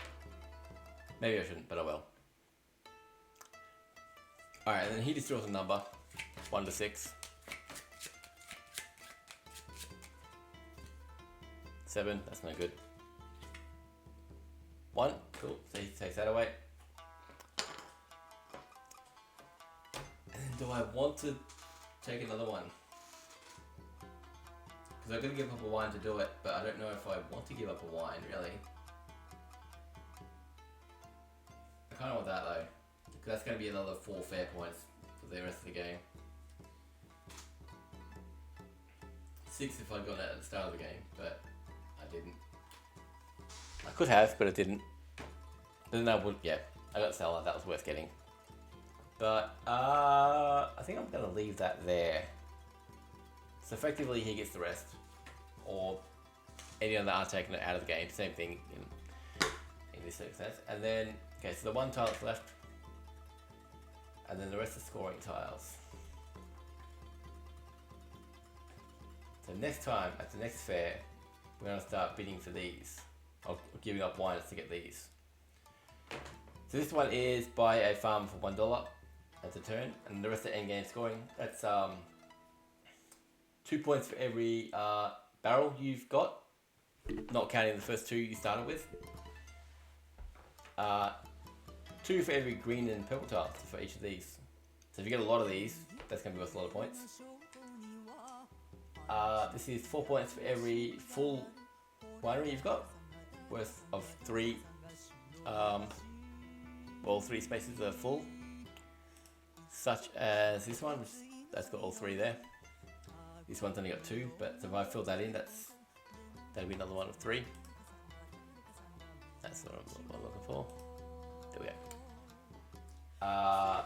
Maybe I shouldn't, but I will. Alright, and then he just draws a number. 1 to 6. 7, that's no good. 1, cool. So he takes that away. And then do I want to take another one? Because I'm going to give up a wine to do it, but I don't know if I want to give up a wine, really. I kind of want that, though. Because that's going to be another 4 fair points for the rest of the game. 6 if I'd gone out at the start of the game, but I didn't. I could have, but I didn't. Then I would, yeah. I got Seller, that was worth getting. But, I think I'm going to leave that there. So effectively he gets the rest, or any other are taken out of the game, same thing in this circumstance. And then, okay, so the 1 tile that's left, and then the rest are scoring tiles. So next time, at the next fair, we're going to start bidding for these, or giving up wines to get these. So this one is buy a farm for $1 at a turn, and the rest are end game scoring. That's 2 points for every barrel you've got, not counting the first 2 you started with. 2 for every green and purple tiles for each of these. So if you get a lot of these, that's going to be worth a lot of points. This is 4 points for every full winery you've got, worth of 3. All 3 spaces are full, such as this one, which that's got all 3 there. This one's only got 2, but if I fill that in, that'll be another one of 3. That's what I'm looking for. There we go.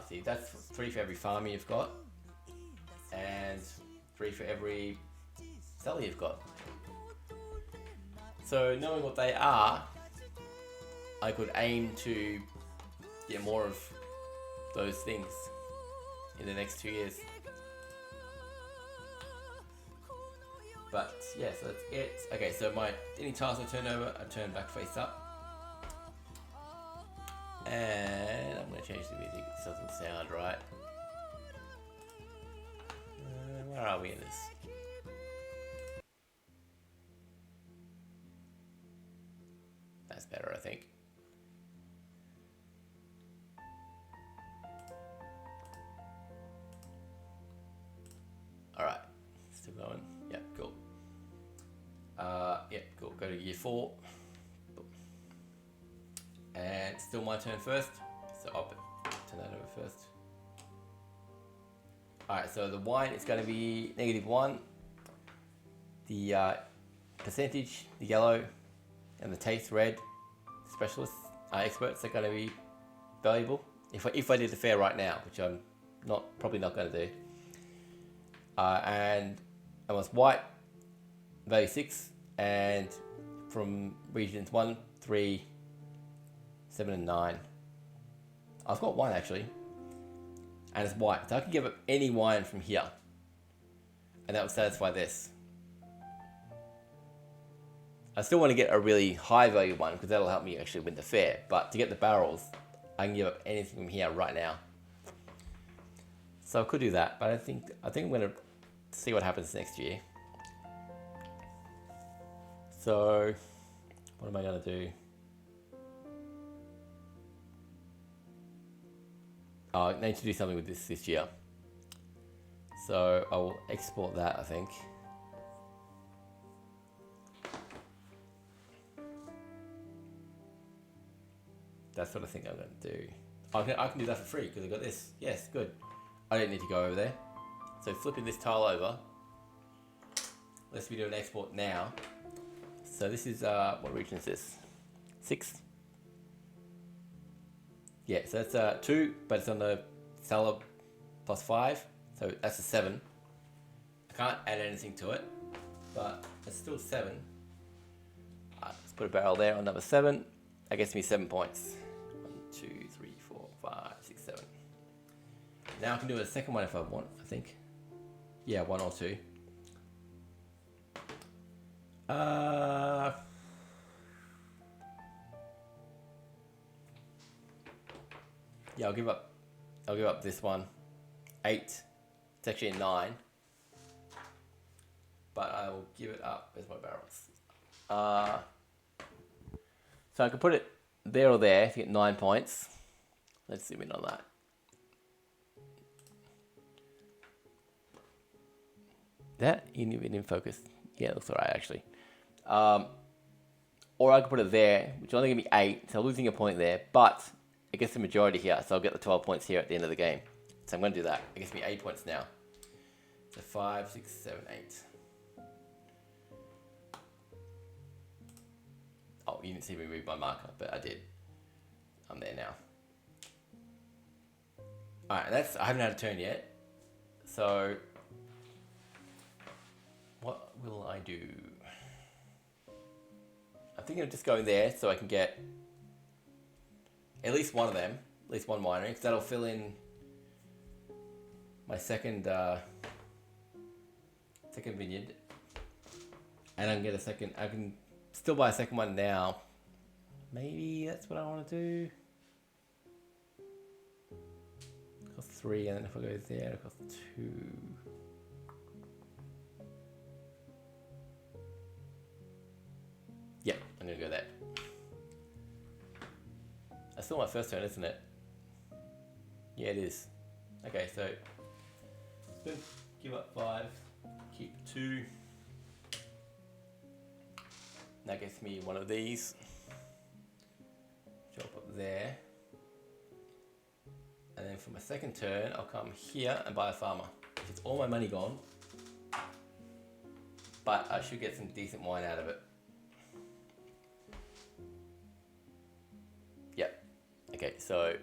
See, that's 3 for every farmer you've got, and 3 for every seller you've got. So knowing what they are, I could aim to get more of those things in the next 2 years. But yeah, so that's it. Okay, so any tiles I turn over, I turn back face up. And I'm going to change the music, it doesn't sound right. Where are we in this? That's better, I think. Alright, still going. Yep, cool. Yep, cool. Go to year 4. And still my turn first. So I'll turn that over first. Alright, so the wine is going to be -1. The percentage, the yellow, and the taste red specialists, experts are going to be valuable. If I did the fair right now, which I'm probably not going to do. And I was white, value 6, and from regions 1, 3, 7, and 9. I've got 1 actually, and it's white, so I can give up any wine from here, and that would satisfy this. I still want to get a really high value one because that'll help me actually win the fair. But to get the barrels, I can give up anything from here right now. So I could do that, but I think I'm going to see what happens next year. So what am I going to do? Oh, I need to do something with this year. So I will export that, I think. That's what I think I'm going to do. I can do that for free because I got this. Yes, good. I don't need to go over there. So flipping this tile over. Let's do an export now. So this is, what region is this? 6? Yeah, so that's 2, but it's on the cellar +5. So that's a 7. I can't add anything to it, but it's still 7. Let's put a barrel there on number 7. That gets me 7 points. 1, 2, 3, 4, 5, 6, 7. Now I can do a second one if I want, I think. Yeah, 1 or 2. Yeah, I'll give up this one. 8. It's actually a 9. But I will give it up. Where's my barrels? So I can put it there or there to get 9 points. Let's zoom in on that. That in focus. Yeah, it looks alright actually. Or I could put it there, which will only give me 8, so I'm losing a point there, but it gets the majority here, so I'll get the 12 points here at the end of the game. So I'm going to do that. It gets me 8 points now. So 5, 6, 7, 8. Oh, you didn't see me move my marker, but I did. I'm there now. Alright, I haven't had a turn yet. So, what will I do? I'm thinking of just going there so I can get at least one of them, at least one winery, because that'll fill in my second vineyard, and I can get a second. I can still buy a second one now. Maybe that's what I want to do. It costs 3, and then if I go there, it costs 2. Yeah, I'm gonna go there. That's still my first turn, isn't it? Yeah, it is. Okay, so give up 5, keep 2. That gets me one of these, which I'll put there. And then for my second turn, I'll come here and buy a farmer. It's all my money gone, but I should get some decent wine out of it. Yep. Okay, so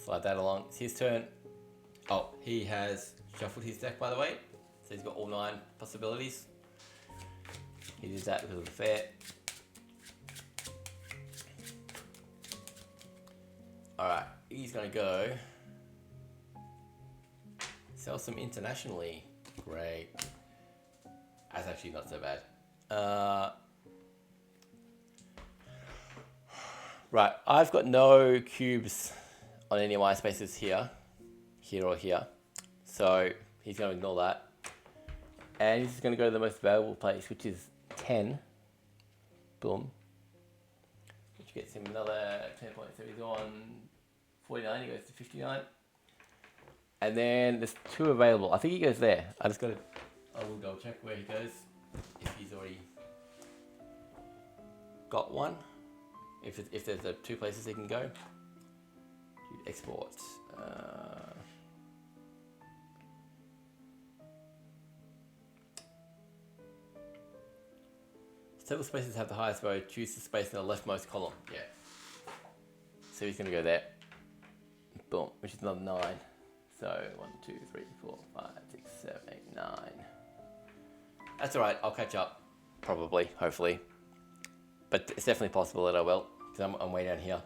slide that along. It's his turn. Oh, he has shuffled his deck, by the way. So he's got all 9 possibilities. He did that because of the fair. Alright, he's going to go sell some internationally. Great. That's actually not so bad. Right, I've got no cubes on any of my spaces here or here. So he's going to ignore that. And he's going to go to the most valuable place, which is 10. Boom. Which gets him another 10 points. So he's on 49, he goes to 59. And then there's 2 available. I think he goes there. I will go check where he goes, if he's already got one. If there's 2 places he can go. Export. Several spaces have the highest value. Choose the space in the leftmost column. Yeah. So he's going to go there. Boom. Which is another 9. So 1, 2, 3, 4, 5, 6, 7, 8, 9. That's alright. I'll catch up. Probably. Hopefully. But it's definitely possible that I will. Because I'm way down here.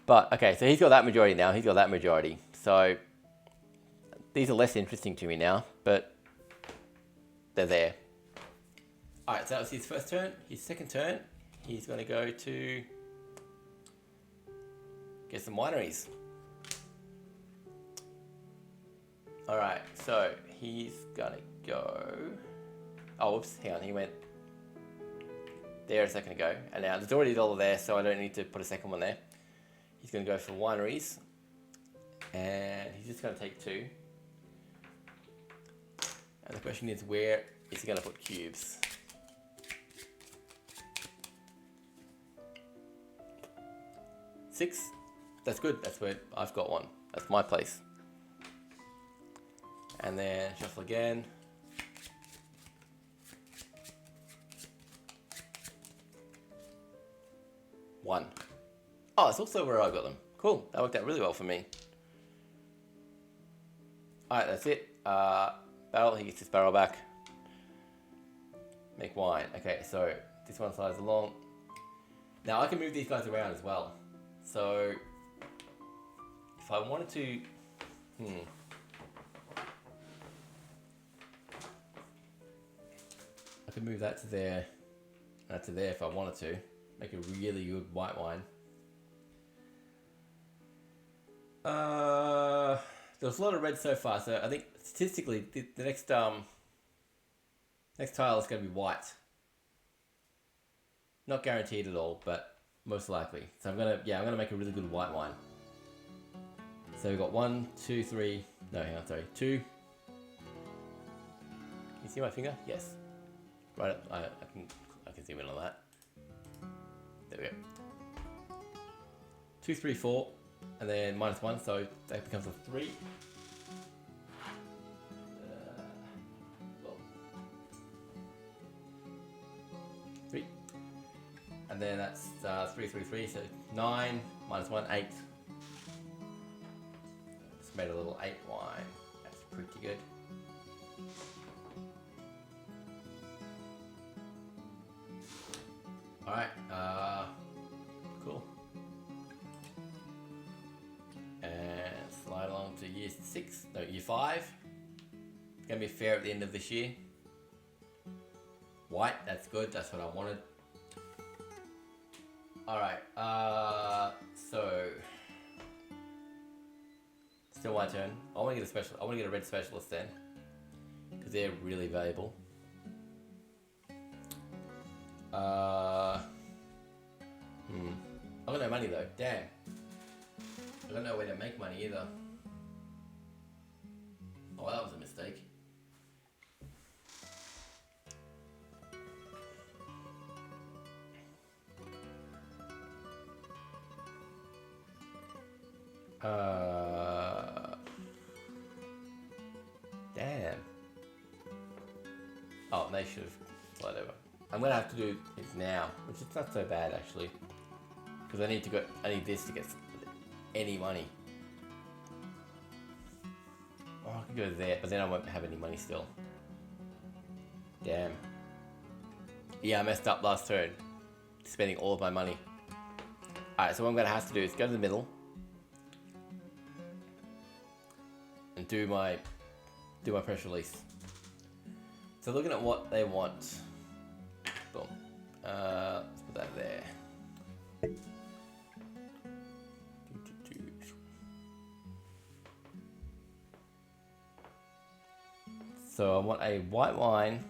But, okay. So he's got that majority now. He's got that majority. So these are less interesting to me now. But they're there. Alright, so that was his first turn. His second turn, he's going to go to get some wineries. Alright, so he's going to go... Oh, whoops, hang on, he went there a second ago. And now there's already a dollar there, so I don't need to put a second one there. He's going to go for wineries. And he's just going to take 2. question is, where is he going to put cubes? Six? That's good. That's where I've got one. That's my place. And then shuffle again. One. Oh, it's also where I got them. Cool. That worked out really well for me. Alright, that's it. Barrel. He gets his barrel back. Make wine. Okay, so this one slides along. Now I can move these guys around as well. So if I wanted to, I could move that to there, that to there if I wanted to. Make a really good white wine. There's a lot of red so far, so I think statistically the next next tile is going to be white. Not guaranteed at all, but most likely. So I'm gonna make a really good white wine. So we've got 1, 2, 3. No, hang on, sorry, 2. Can you see my finger? Yes. Right, I can zoom in on that. There we go. 2, 3, 4, and then -1, so that becomes a 3. And then that's 3, 3, 3, so 9, -1, 8. Just made a little 8 wine. That's pretty good. Alright, cool. And slide along to year 6, no, year 5. It's gonna be fair at the end of this year. White, that's good, that's what I wanted. Alright, so still my turn. I want to get a red specialist then, because they're really valuable. I got no money though. Damn. I got no way to make money either. Oh, that was a mistake. Damn. Oh, they should have slid over. I'm gonna have to do it now, which is not so bad actually, because I need this to get any money. Oh, I can go there, but then I won't have any money still. Damn. Yeah, I messed up last turn, spending all of my money. Alright, so what I'm gonna have to do is go to the middle and do my press release. So looking at what they want. Boom. Let's put that there. So I want a white wine.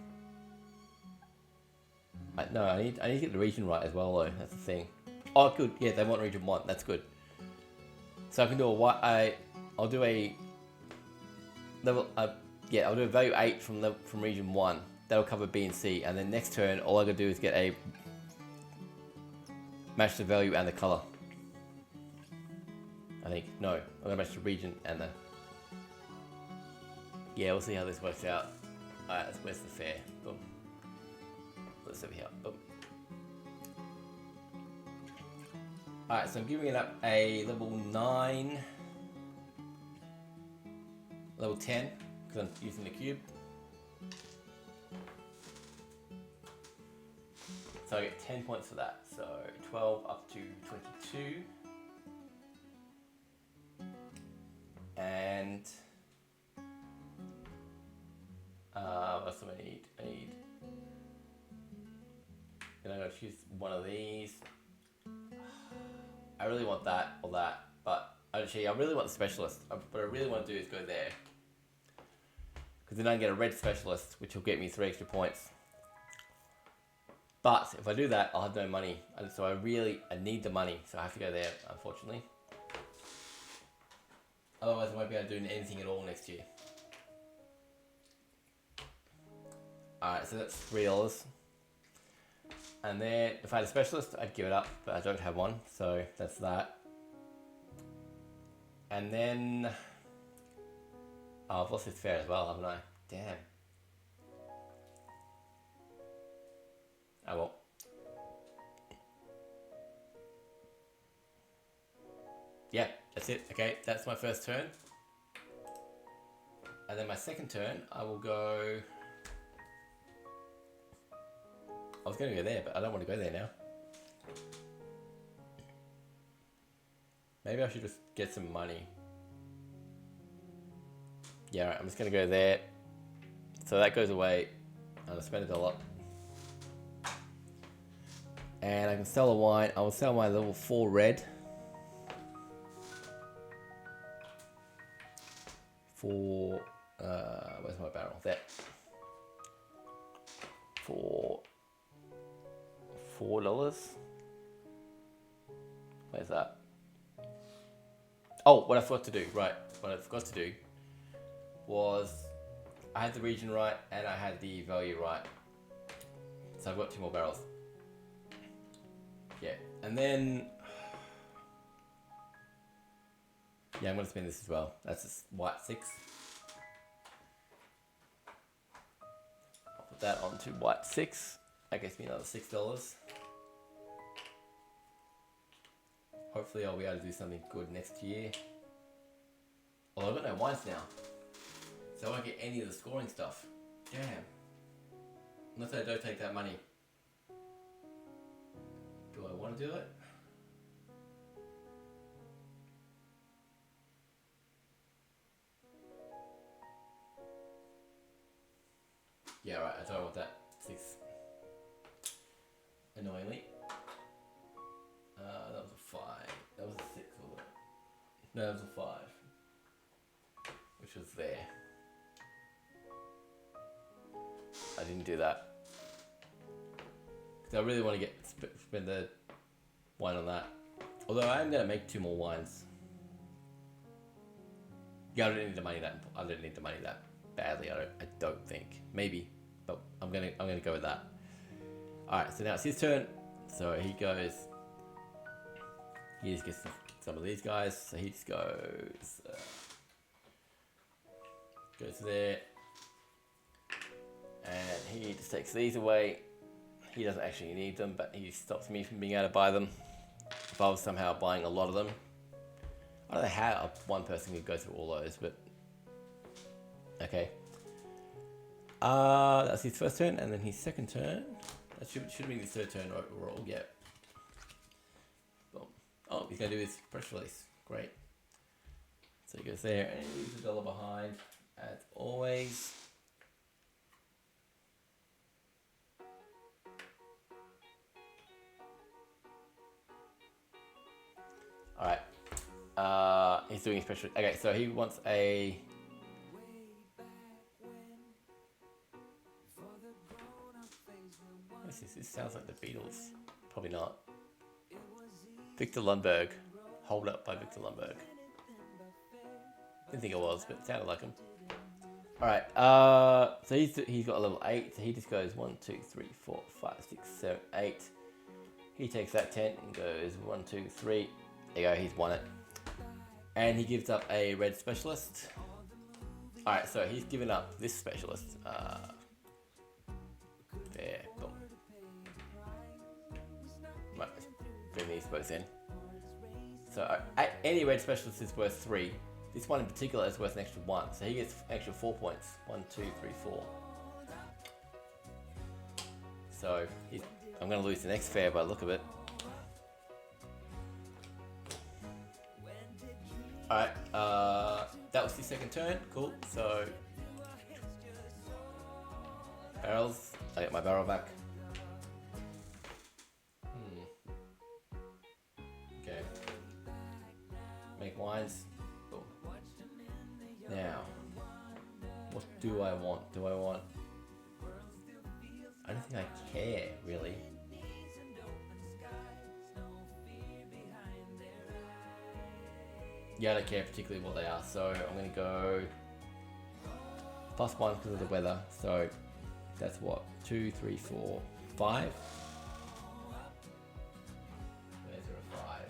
No, I need to get the region right as well though. That's the thing. Oh, good. Yeah, they want region 1. That's good. So I can do a white. I'll do a level. Yeah, I'll do a value 8 from region 1. That'll cover B and C, and then next turn, all I gotta do is get a match the value and the color. I think no, I'm gonna match the region and the. Yeah, we'll see how this works out. Alright, where's the fair? Boom. Let's over here. Boom. Alright, so I'm giving it up a level 9, level 10, because I'm using the cube. So I get 10 points for that. So 12 up to 22. And what else do I need? Then I gotta choose one of these. I really want that or that, but actually I really want the specialist. What I really want to do is go there, because then I can get a red specialist, which will get me 3 extra points. But if I do that, I'll have no money. So I need the money, so I have to go there, unfortunately. Otherwise I won't be able to do anything at all next year. Alright, so that's $3. And then if I had a specialist, I'd give it up, but I don't have one, so that's that. And then I've lost this fair as well, haven't I? Damn. Oh well. Yeah, that's it. Okay, that's my first turn. And then my second turn, I will go... I was going to go there, but I don't want to go there now. Maybe I should just get some money. Yeah, right, I'm just going to go there. So that goes away. I'm going to spend $1. And I can sell a wine. I will sell my level 4 red. For... where's my barrel? There. For $4. Where's that? Oh, what I forgot to do. Right. What I forgot to do was I had the region right and I had the value right. So I've got 2 more barrels. Yeah. And then... yeah, I'm going to spend this as well. That's just white 6. I'll put that onto white 6. That gets me another $6. Hopefully I'll be able to do something good next year. Although I've got no wines now. So I won't get any of the scoring stuff. Damn. Unless I don't take that money. Do I want to do it? Yeah, right, I don't want that. 6. Annoyingly. That was a 5. That was a 6, wasn't it? No, that was a 5. Which was there. I didn't do that. Because I really want to spend the wine on that. Although I am going to make 2 more wines. Yeah, I don't need the money that badly. I don't think. Maybe, but I'm gonna go with that. All right, so now it's his turn. So he goes. He just gets some of these guys. So he just goes there, and he just takes these away. He doesn't actually need them, but he stops me from being able to buy them. If I was somehow buying a lot of them, I don't know how one person could go through all those, but okay. That's his first turn, and then his second turn. That should be his third turn overall. Yeah. Boom. Oh, he's gonna do his press release. Great. So he goes there, and he leaves $1 behind, as always. All right. He's doing his press release. Okay, so he wants a. This sounds like the Beatles. Probably not. Victor Lundberg. Hold Up by Victor Lundberg. Didn't think it was, but it sounded like him. Alright, so he's got a level 8, so he just goes 1, 2, 3, 4, 5, 6, 7, 8. He takes that 10 and goes 1, 2, 3. There you go, he's won it. And he gives up a red specialist. Alright, so he's given up this specialist. There, boom. Right, bring these both in. So any red specialist is worth 3. This one in particular is worth an extra 1. So he gets an extra 4 points. 1, 2, 3, 4. So I'm going to lose the next fair by the look of it. Alright, that was his second turn. Cool. So barrels. I get my barrel back. Okay. Make wines. Boom. Now, what do I want? I don't think I care, really. Yeah, I don't care particularly what they are, so I'm going to go +1 because of the weather. So That's what? 2, 3, 4, 5. There's a 5.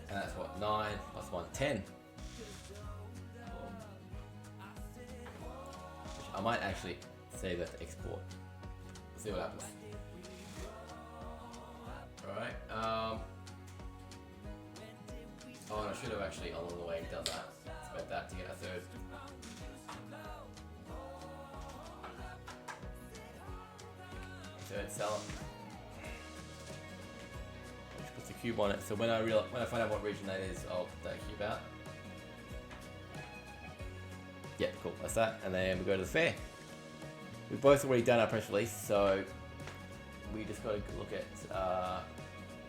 And that's what? 9 plus 1, 10. I might actually save that to export. See what happens. Alright. Oh, and I should have actually along the way done that. Spent that to get a third. Third seller. Just put the cube on it. So when I find out what region that is, I'll put that cube out. Yeah, cool. That's that. And then we go to the fair. We've both already done our press release, so we just got to look at.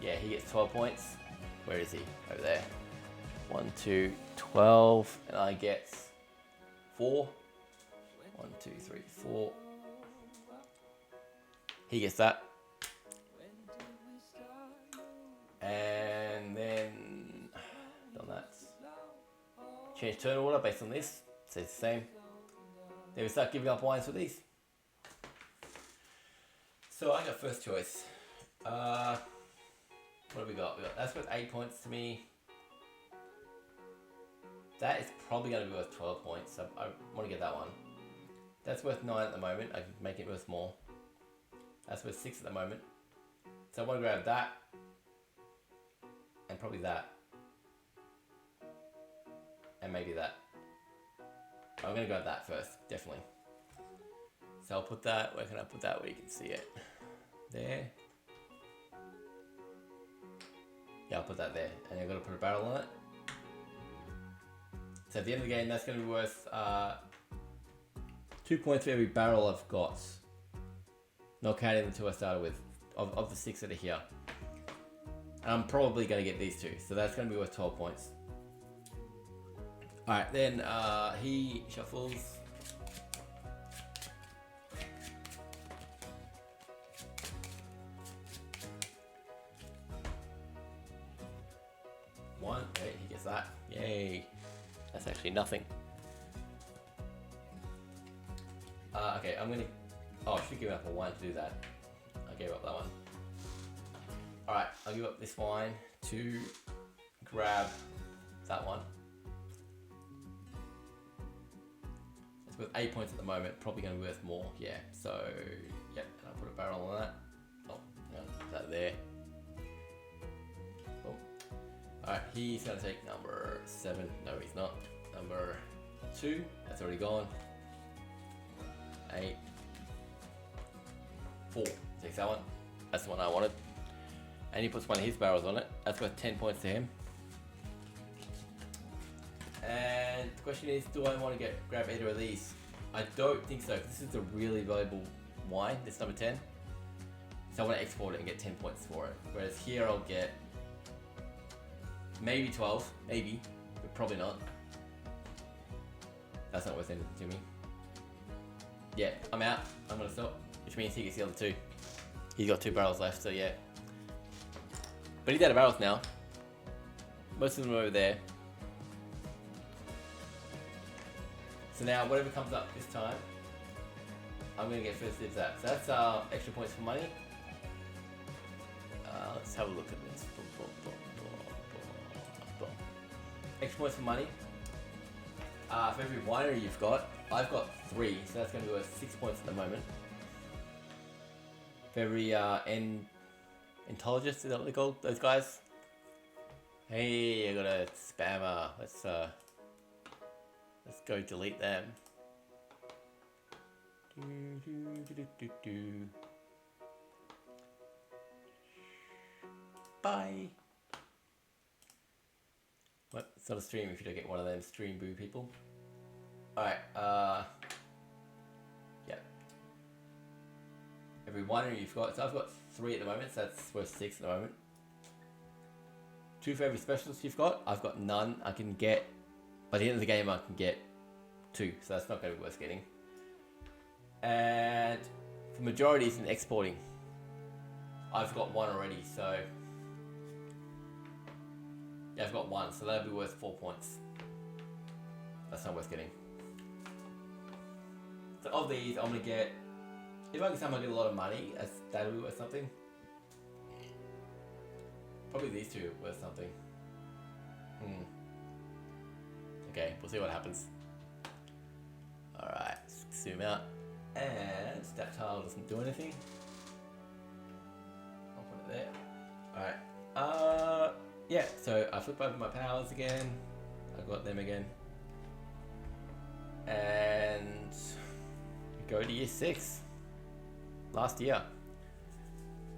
Yeah, he gets 12 points. Where is he? Over there. 1, 2, 12, and I get 4. 1, 2, 3, 4. He gets that. And then done that. Change turn order based on this. Stays the same. Then we start giving up wines for these. So I got first choice. What have we got? That's worth 8 points to me. That is probably going to be worth 12 points. So I want to get that one. That's worth 9 at the moment. I can make it worth more. That's worth 6 at the moment. So I want to grab that. And probably that. And maybe that. I'm going to grab that first, definitely. So I'll put that, where can I put that where you can see it? There. Yeah, I'll put that there. And I've got to put a barrel on it. So at the end of the game, that's going to be worth 2 points for every barrel I've got. Not counting the 2 I started with, of the 6 that are here. And I'm probably going to get these 2. So that's going to be worth 12 points. Alright, then he shuffles. One, okay, he gets that. Yay. That's actually nothing. Okay, I'm gonna. Oh, I should give up a wine to do that. I gave up that one. Alright, I'll give up this wine to grab that one. It's worth 8 points at the moment, probably going to be worth more, yeah. So, yep, and I'll put a barrel on that. Oh, no, put that there. Boom. Alright, he's going to take number 7. No, he's not. Number 2, that's already gone. 8. 4, takes that one. That's the one I wanted. And he puts one of his barrels on it. That's worth 10 points to him. And the question is, do I want to grab either of these? I don't think so. This is a really valuable wine, this number 10. So I want to export it and get 10 points for it. Whereas here I'll get maybe 12, maybe, but probably not. That's not worth anything to me. Yeah, I'm out. I'm going to stop, which means he gets the other 2. He's got 2 barrels left, so yeah. But he's out of barrels now. Most of them are over there. So now, whatever comes up this time, I'm going to get first dibs at. So that's extra points for money. Let's have a look at this. Extra points for money. For every winery you've got, I've got 3, so that's going to be worth 6 points at the moment. For every entologist, is that what they're called? Those guys? Hey, I got a spammer. Let's go delete them. Bye. What? It's not a stream if you don't get one of them stream boo people. Alright, yeah. Every winery you've got, so I've got 3 at the moment, so that's worth 6 at the moment. 2 for every specialist you've got, I've got none. I can get, by the end of the game I can get 2, so that's not going to be worth getting. And for majorities in exporting, I've got 1 already, so yeah, I've got 1, so that'll be worth 4 points. That's not worth getting. So of these, I'm gonna get, if I can somehow get a lot of money as Dalu or something, probably these two are worth something. Okay, we'll see what happens. Alright, zoom out. And that tile doesn't do anything. I'll put it there. Alright. Yeah, so I flip over my powers again. I got them again. And go to year 6. Last year.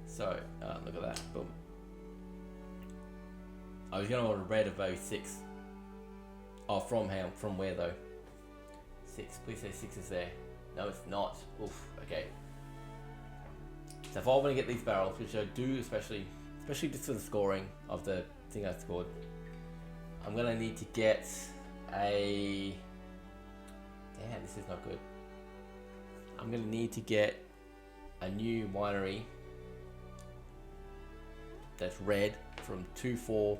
So, look at that. Boom. I was going to order red of value 6. Oh, from where though? 6. Please say 6 is there. No, it's not. Oof. Okay. So if I want to get these barrels, which I do, especially just for the scoring of the thing I scored, I'm going to need to get a... Damn, this is not good. I'm going to need to get a new winery that's red from 2, 4,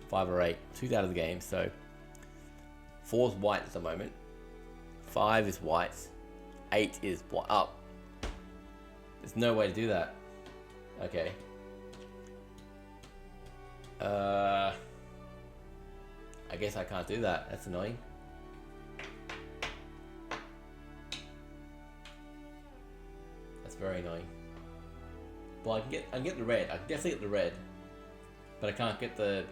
5 or 8. 2's out of the game, so 4's white at the moment. 5 is white. 8 is up. There's no way to do that. Okay. I guess I can't do that. That's annoying. That's very annoying. Well, I can get the red. I can definitely get the red, but I can't get the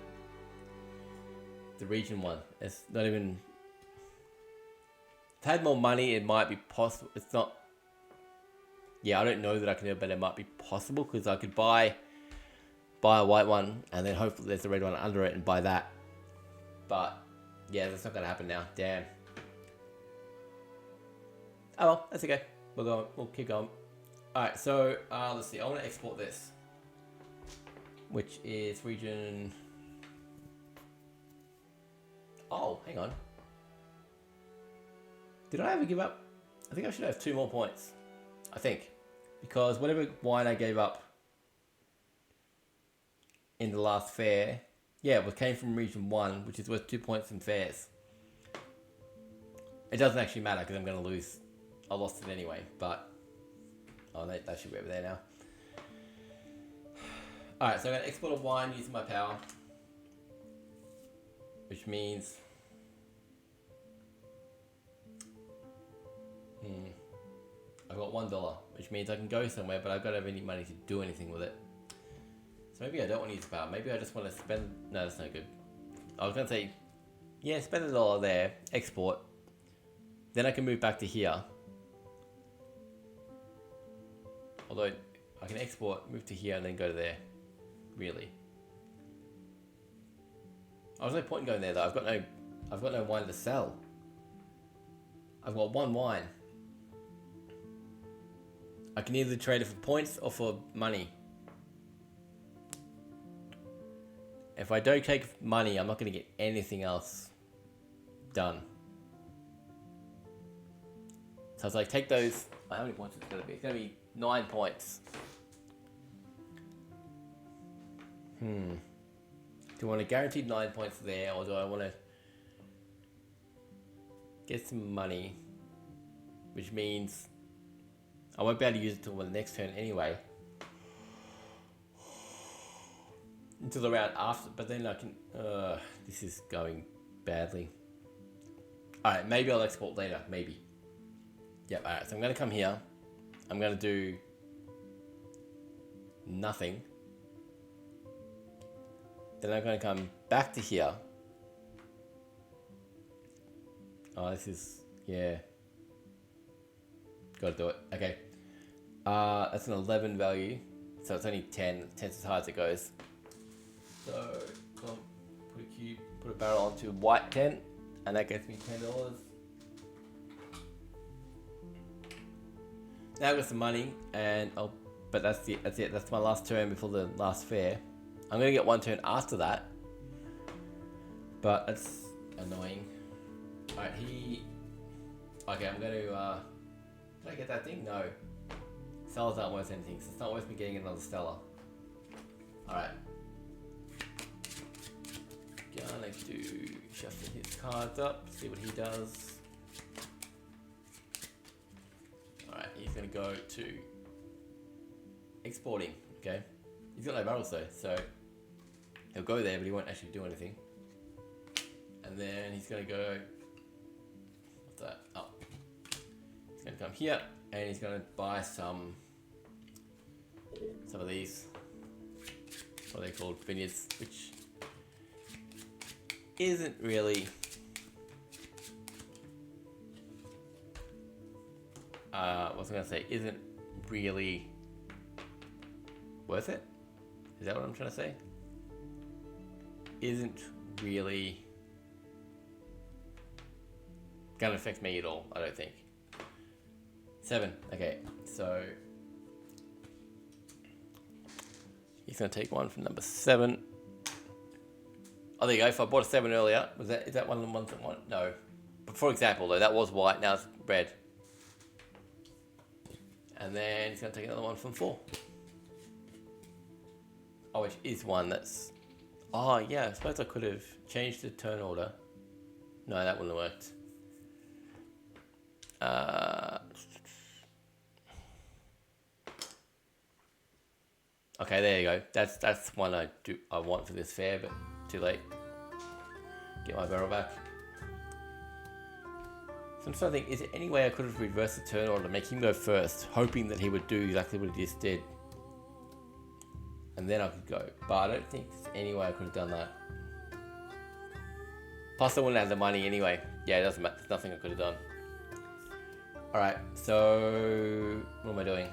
region one. It's not even. If I had more money, it might be possible. It's not. Yeah, I don't know that I can do it, but it might be possible because I could buy a white one and then hopefully there's a red one under it and buy that. But yeah, that's not gonna happen now. Damn. Oh well, that's okay. We'll keep going. Alright, so let's see. I want to export this, which is region. Oh, hang on. Did I ever give up? I think I should have 2 more points. I think. Because whatever wine I gave up in the last fair, yeah, it came from region 1, which is worth 2 points in fairs. It doesn't actually matter because I'm going to lose. I lost it anyway, but... Oh, that should be over there now. Alright, so I'm going to export a wine using my power. Which means... I've got $1, which means I can go somewhere, but I've got to have any money to do anything with it. So maybe I don't want to use the power. Maybe I just want to spend... No, that's no good. I was going to say, yeah, spend $1 there, export. Then I can move back to here. Although, I can export, move to here, and then go to there. Really. There's no point in going there, though. I've got no wine to sell. I've got 1 wine. I can either trade it for points or for money. If I don't take money, I'm not going to get anything else done. So I was like, take those. How many points is it going to be? It's going to be 9 points. Do I want to guarantee 9 points there, or do I want to get some money? Which means I won't be able to use it until the next turn anyway. Until the round after, but then I can... this is going badly. Alright, maybe I'll export later, maybe. Yep, alright, so I'm going to come here. I'm going to do nothing. Then I'm going to come back to here. Oh, this is... yeah. Gotta do it. Okay. That's an 11 value. So it's only 10. 10's as high as it goes. So, put a barrel onto white 10. And that gets me $10. Now I've got some money. And but that's it. That's my last turn before the last fair. I'm going to get 1 turn after that. But that's annoying. Alright, okay, I'm going to... Did I get that thing? No. Stellars aren't worth anything, so it's not worth me getting another Stellar. Alright. gonna do shuffle his cards up, see what he does. Alright, he's gonna go to exporting, okay? He's got no barrels though, so he'll go there, but he won't actually do anything. And then he's gonna go, what's that? Oh. He's gonna come here, and he's gonna buy some of these, what are they called? Vinhos, which isn't really what was I gonna say? Isn't really worth it? Is that what I'm trying to say? Isn't really gonna affect me at all, I don't think. 7, okay, so he's gonna take one from number 7. Oh, there you go. If I bought a 7 earlier, is that one of the ones that won? No. But for example, though, that was white. Now it's red. And then he's going to take another one from 4. Oh, which is one that's... Oh, yeah. I suppose I could have changed the turn order. No, that wouldn't have worked. Okay, there you go. That's one I want for this fair, but too late. Get my barrel back. So I'm trying to think, is there any way I could have reversed the turn order to make him go first, hoping that he would do exactly what he just did, and then I could go. But I don't think there's any way I could have done that. Plus I wouldn't have the money anyway. Yeah, it doesn't matter. There's nothing I could have done. Alright, so what am I doing?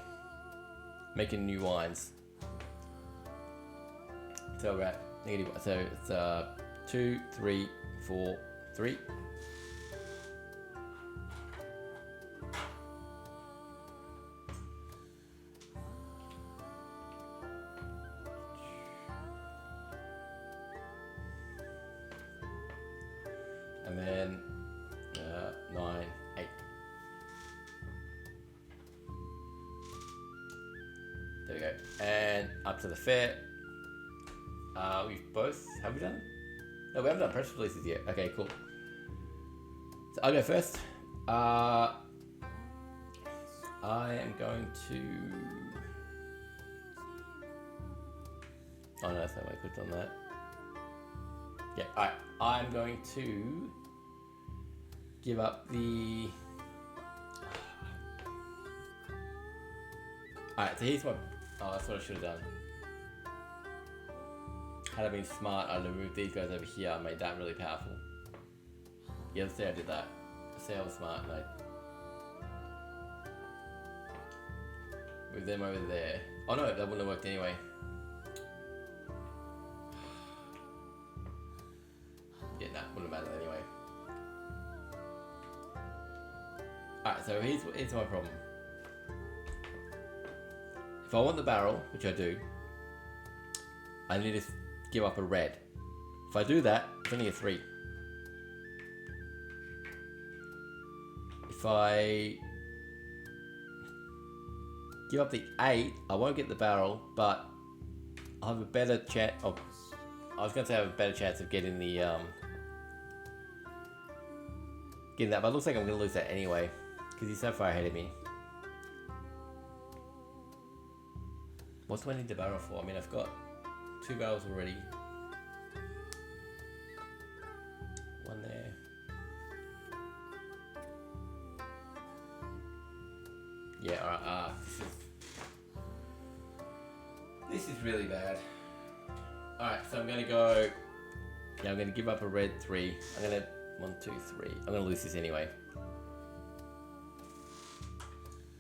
Making new wines. So we're at negative, so it's 2, 3, 4, 3. And then 9, 8. There we go. And up to the fair. Have we done? No, we haven't done press releases yet. Okay, cool. So I'll go first. I am going to... Oh no, that's not why I could have done that. Yeah, alright. I'm going to give up the... Alright, so here's my... Oh, that's what I should have done. Had I been smart, I'd have moved these guys over here and made that really powerful. Yeah, let's say I did that. Let's say I was smart and I moved them over there. Oh no, that wouldn't have worked anyway. Yeah, nah, wouldn't have mattered anyway. Alright, so here's my problem. If I want the barrel, which I do, I need to give up a red. If I do that, it's only a 3. If I give up the 8, I won't get the barrel, but I'll have a better chance of... I was going to say I have a better chance of getting the... getting that, but it looks like I'm going to lose that anyway, because he's so far ahead of me. What do I need the barrel for? I mean, I've got 2 barrels already. One there. Yeah, alright, this is really bad. Alright, so I'm gonna go... Yeah, I'm gonna give up a red 3. I'm gonna... 1, 2, 3. I'm gonna lose this anyway.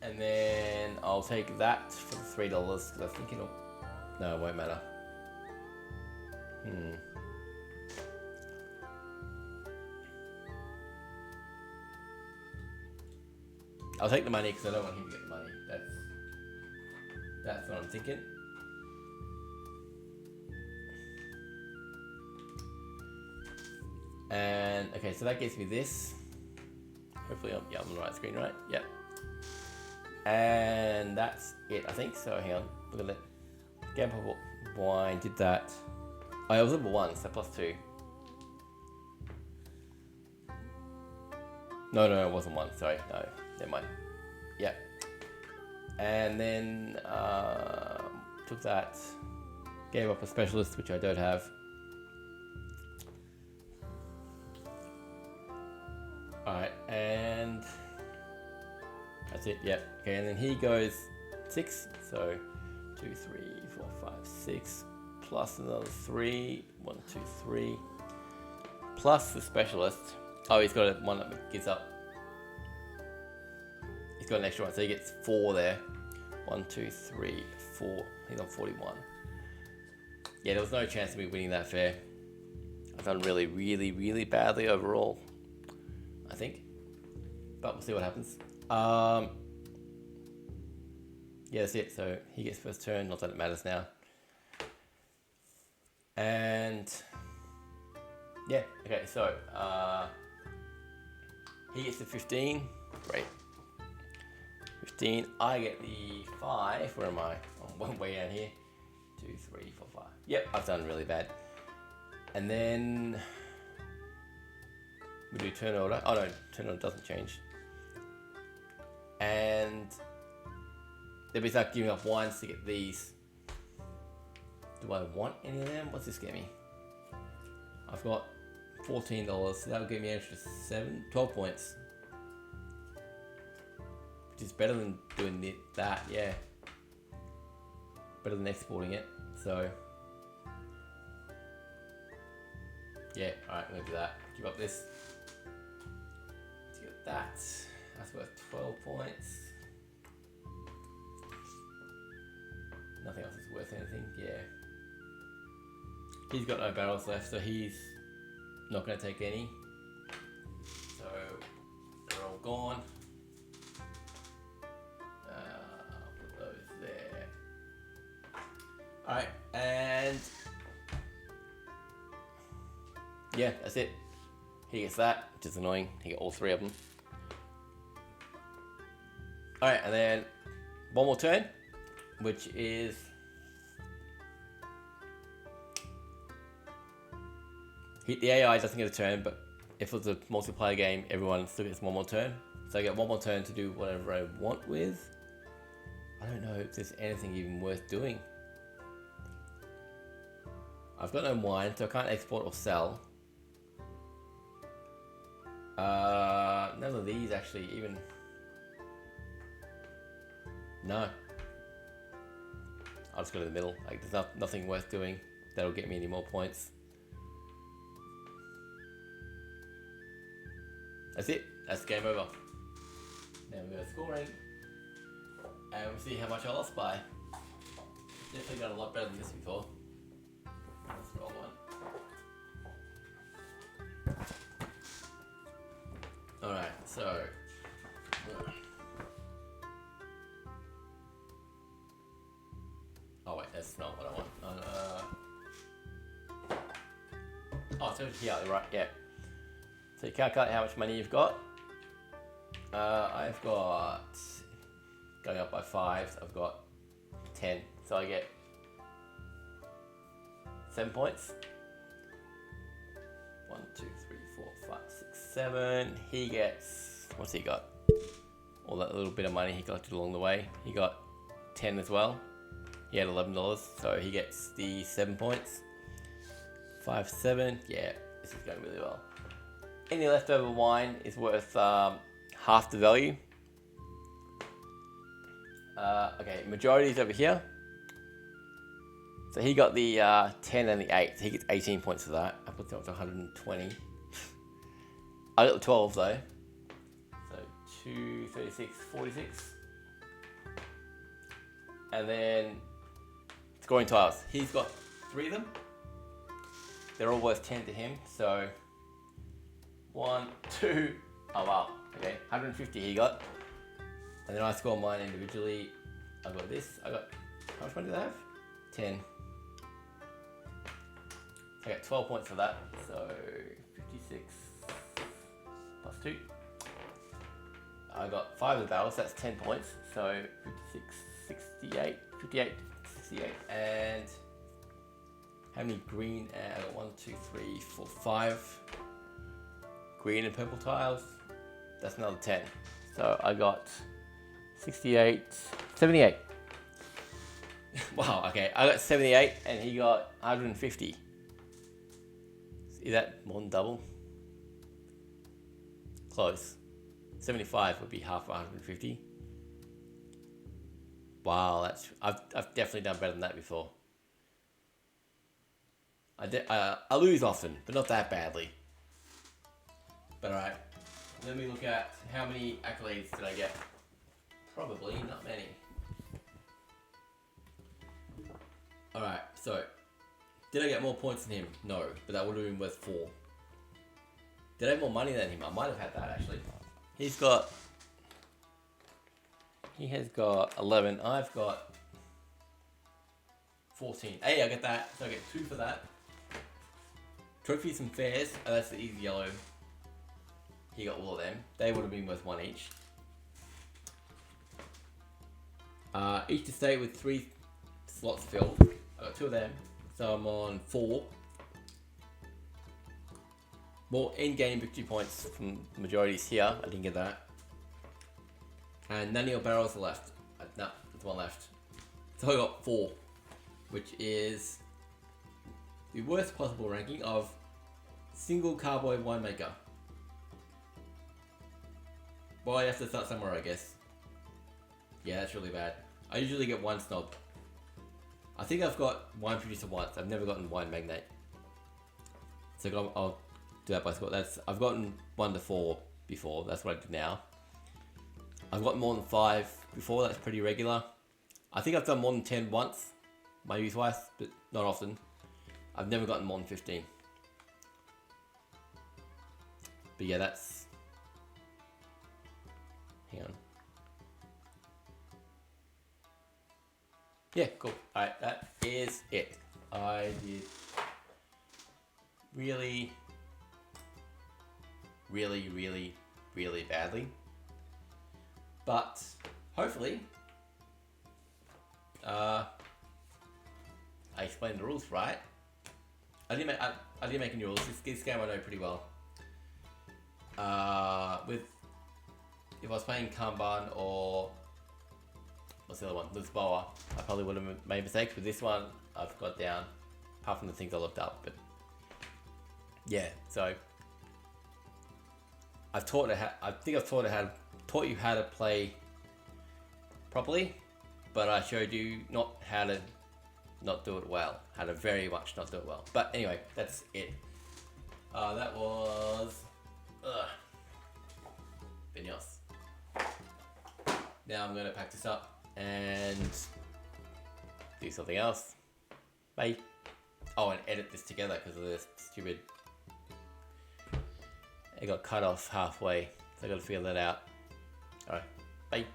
And then I'll take that for the $3, because I think it'll... No, it won't matter. I'll take the money because I don't want him to get the money. That's what I'm thinking. And okay, so that gets me this. Hopefully, I'm on the right screen, right? Yep. And that's it, I think. So hang on, look at that. Gamble wine did that. Oh, it was level 1, so +2. No, it wasn't 1. Sorry, no, never mind. Yeah. And then took that, gave up a specialist, which I don't have. Alright, and that's it, yep. Okay, and then he goes 6, so 2, 3, 4, 5, 6, plus another 3, 1, 2, 3, plus the specialist. Oh, he's got one that gives up. He's got an extra one, so he gets 4 there. 1, 2, 3, 4. He's on 41. Yeah, there was no chance of me winning that fair. I've done really, really, really badly overall, I think. But we'll see what happens. Yeah, that's it. So he gets first turn. Not that it matters now. And yeah, okay. So he gets the 15. Great. 15. I get the 5. Where am I? I'm one way down here. 2, 3, 4, 5. Yep, I've done really bad. And then we do turn order. Oh no, turn order doesn't change. And then we start giving up wines to get these. Do I want any of them? What's this get me? I've got $14, so that'll give me an extra 12 points. Which is better than doing that, yeah. Better than exporting it, so. Yeah, alright, I'm gonna do that. Give up this. Let's get that. That's worth 12 points. Nothing else is worth anything, yeah. He's got no barrels left, so he's not going to take any. So they're all gone. I'll put those there. Alright, and yeah, that's it. He gets that, which is annoying. He got all 3 of them. Alright, and then one more turn, which is the AI doesn't get a turn, but if it's a multiplayer game, everyone still gets one more turn. So I get one more turn to do whatever I want with. I don't know if there's anything even worth doing. I've got no wine, so I can't export or sell. None of these actually even. No. I'll just go to the middle. Like, there's nothing worth doing that'll get me any more points. That's it. That's game over. Now we go scoring. And we'll see how much I lost by. Definitely got a lot better than this before. Let's roll one. Alright, so. Oh wait, that's not what I want. Oh, so here, right, yeah. So you calculate how much money you've got. I've got, going up by 5, I've got 10. So I get 7 points. 1, 2, 3, 4, 5, 6, 7. He gets, what's he got? All that little bit of money he collected along the way. He got 10 as well. He had $11, so he gets the 7 points. 5, 7, yeah, this is going really well. Any leftover wine is worth half the value. Okay, majority is over here. So he got the 10 and the 8. So he gets 18 points for that. I put that up to 120. I got the 12 though. So 2, 36, 46. And then scoring tiles. He's got 3 of them. They're all worth 10 to him. So 1, 2, oh wow, okay, 150 he got. And then I score mine individually. I got this, how much money did I have? 10. I got 12 points for that, so 56 plus 2. I got 5 of the barrels, that's 10 points, so 56, 68, 58, 68, and how many green? I got 1, 2, 3, 4, 5 green and purple tiles. that's another 10. So I got 68, 78. Wow, okay. I got 78 and he got 150. Is that more than double? Close. 75 would be half of 150. Wow, I've definitely done better than that before. I lose often, but not that badly. But alright, let me look at how many accolades did I get. Probably not many. Alright, so did I get more points than him? No, but that would have been worth 4. Did I have more money than him? I might have had that actually. He has got 11. I've got 14. Hey, I get that. So I get 2 for that. Trophies and fairs. Oh, that's the easy yellow. He got all of them. They would have been worth 1 each. Each estate with 3 slots filled. I got 2 of them. So I'm on 4. More in-game victory points from the majorities here. I didn't get that. And none of your barrels are left. No, there's 1 left. So I got 4, which is the worst possible ranking of single carboy winemaker. Well, I have to start somewhere, I guess. Yeah, that's really bad. I usually get 1 snob. I think I've got wine producer once. I've never gotten wine magnate. So I'll do that by score. I've gotten 1 to 4 before. That's what I do now. I've gotten more than 5 before. That's pretty regular. I think I've done more than 10 once. Maybe twice, but not often. I've never gotten more than 15. But yeah, that's... Hang on. Yeah, cool. Alright, that is it. I did really badly. But hopefully, I explained the rules right. I didn't make any rules. This game I know pretty well. If I was playing Kanban or what's the other one, Lisboa, I probably would have made mistakes. With this one, I've got down, apart from the things I looked up. But yeah, so I think I've taught you how to play properly, but I showed you not how to not do it well, how to very much not do it well. But anyway, that's it. That was Vinhos. Now I'm going to pack this up and do something else. Bye. Oh, and edit this together because of this stupid... It got cut off halfway, so I got to figure that out. Alright, bye.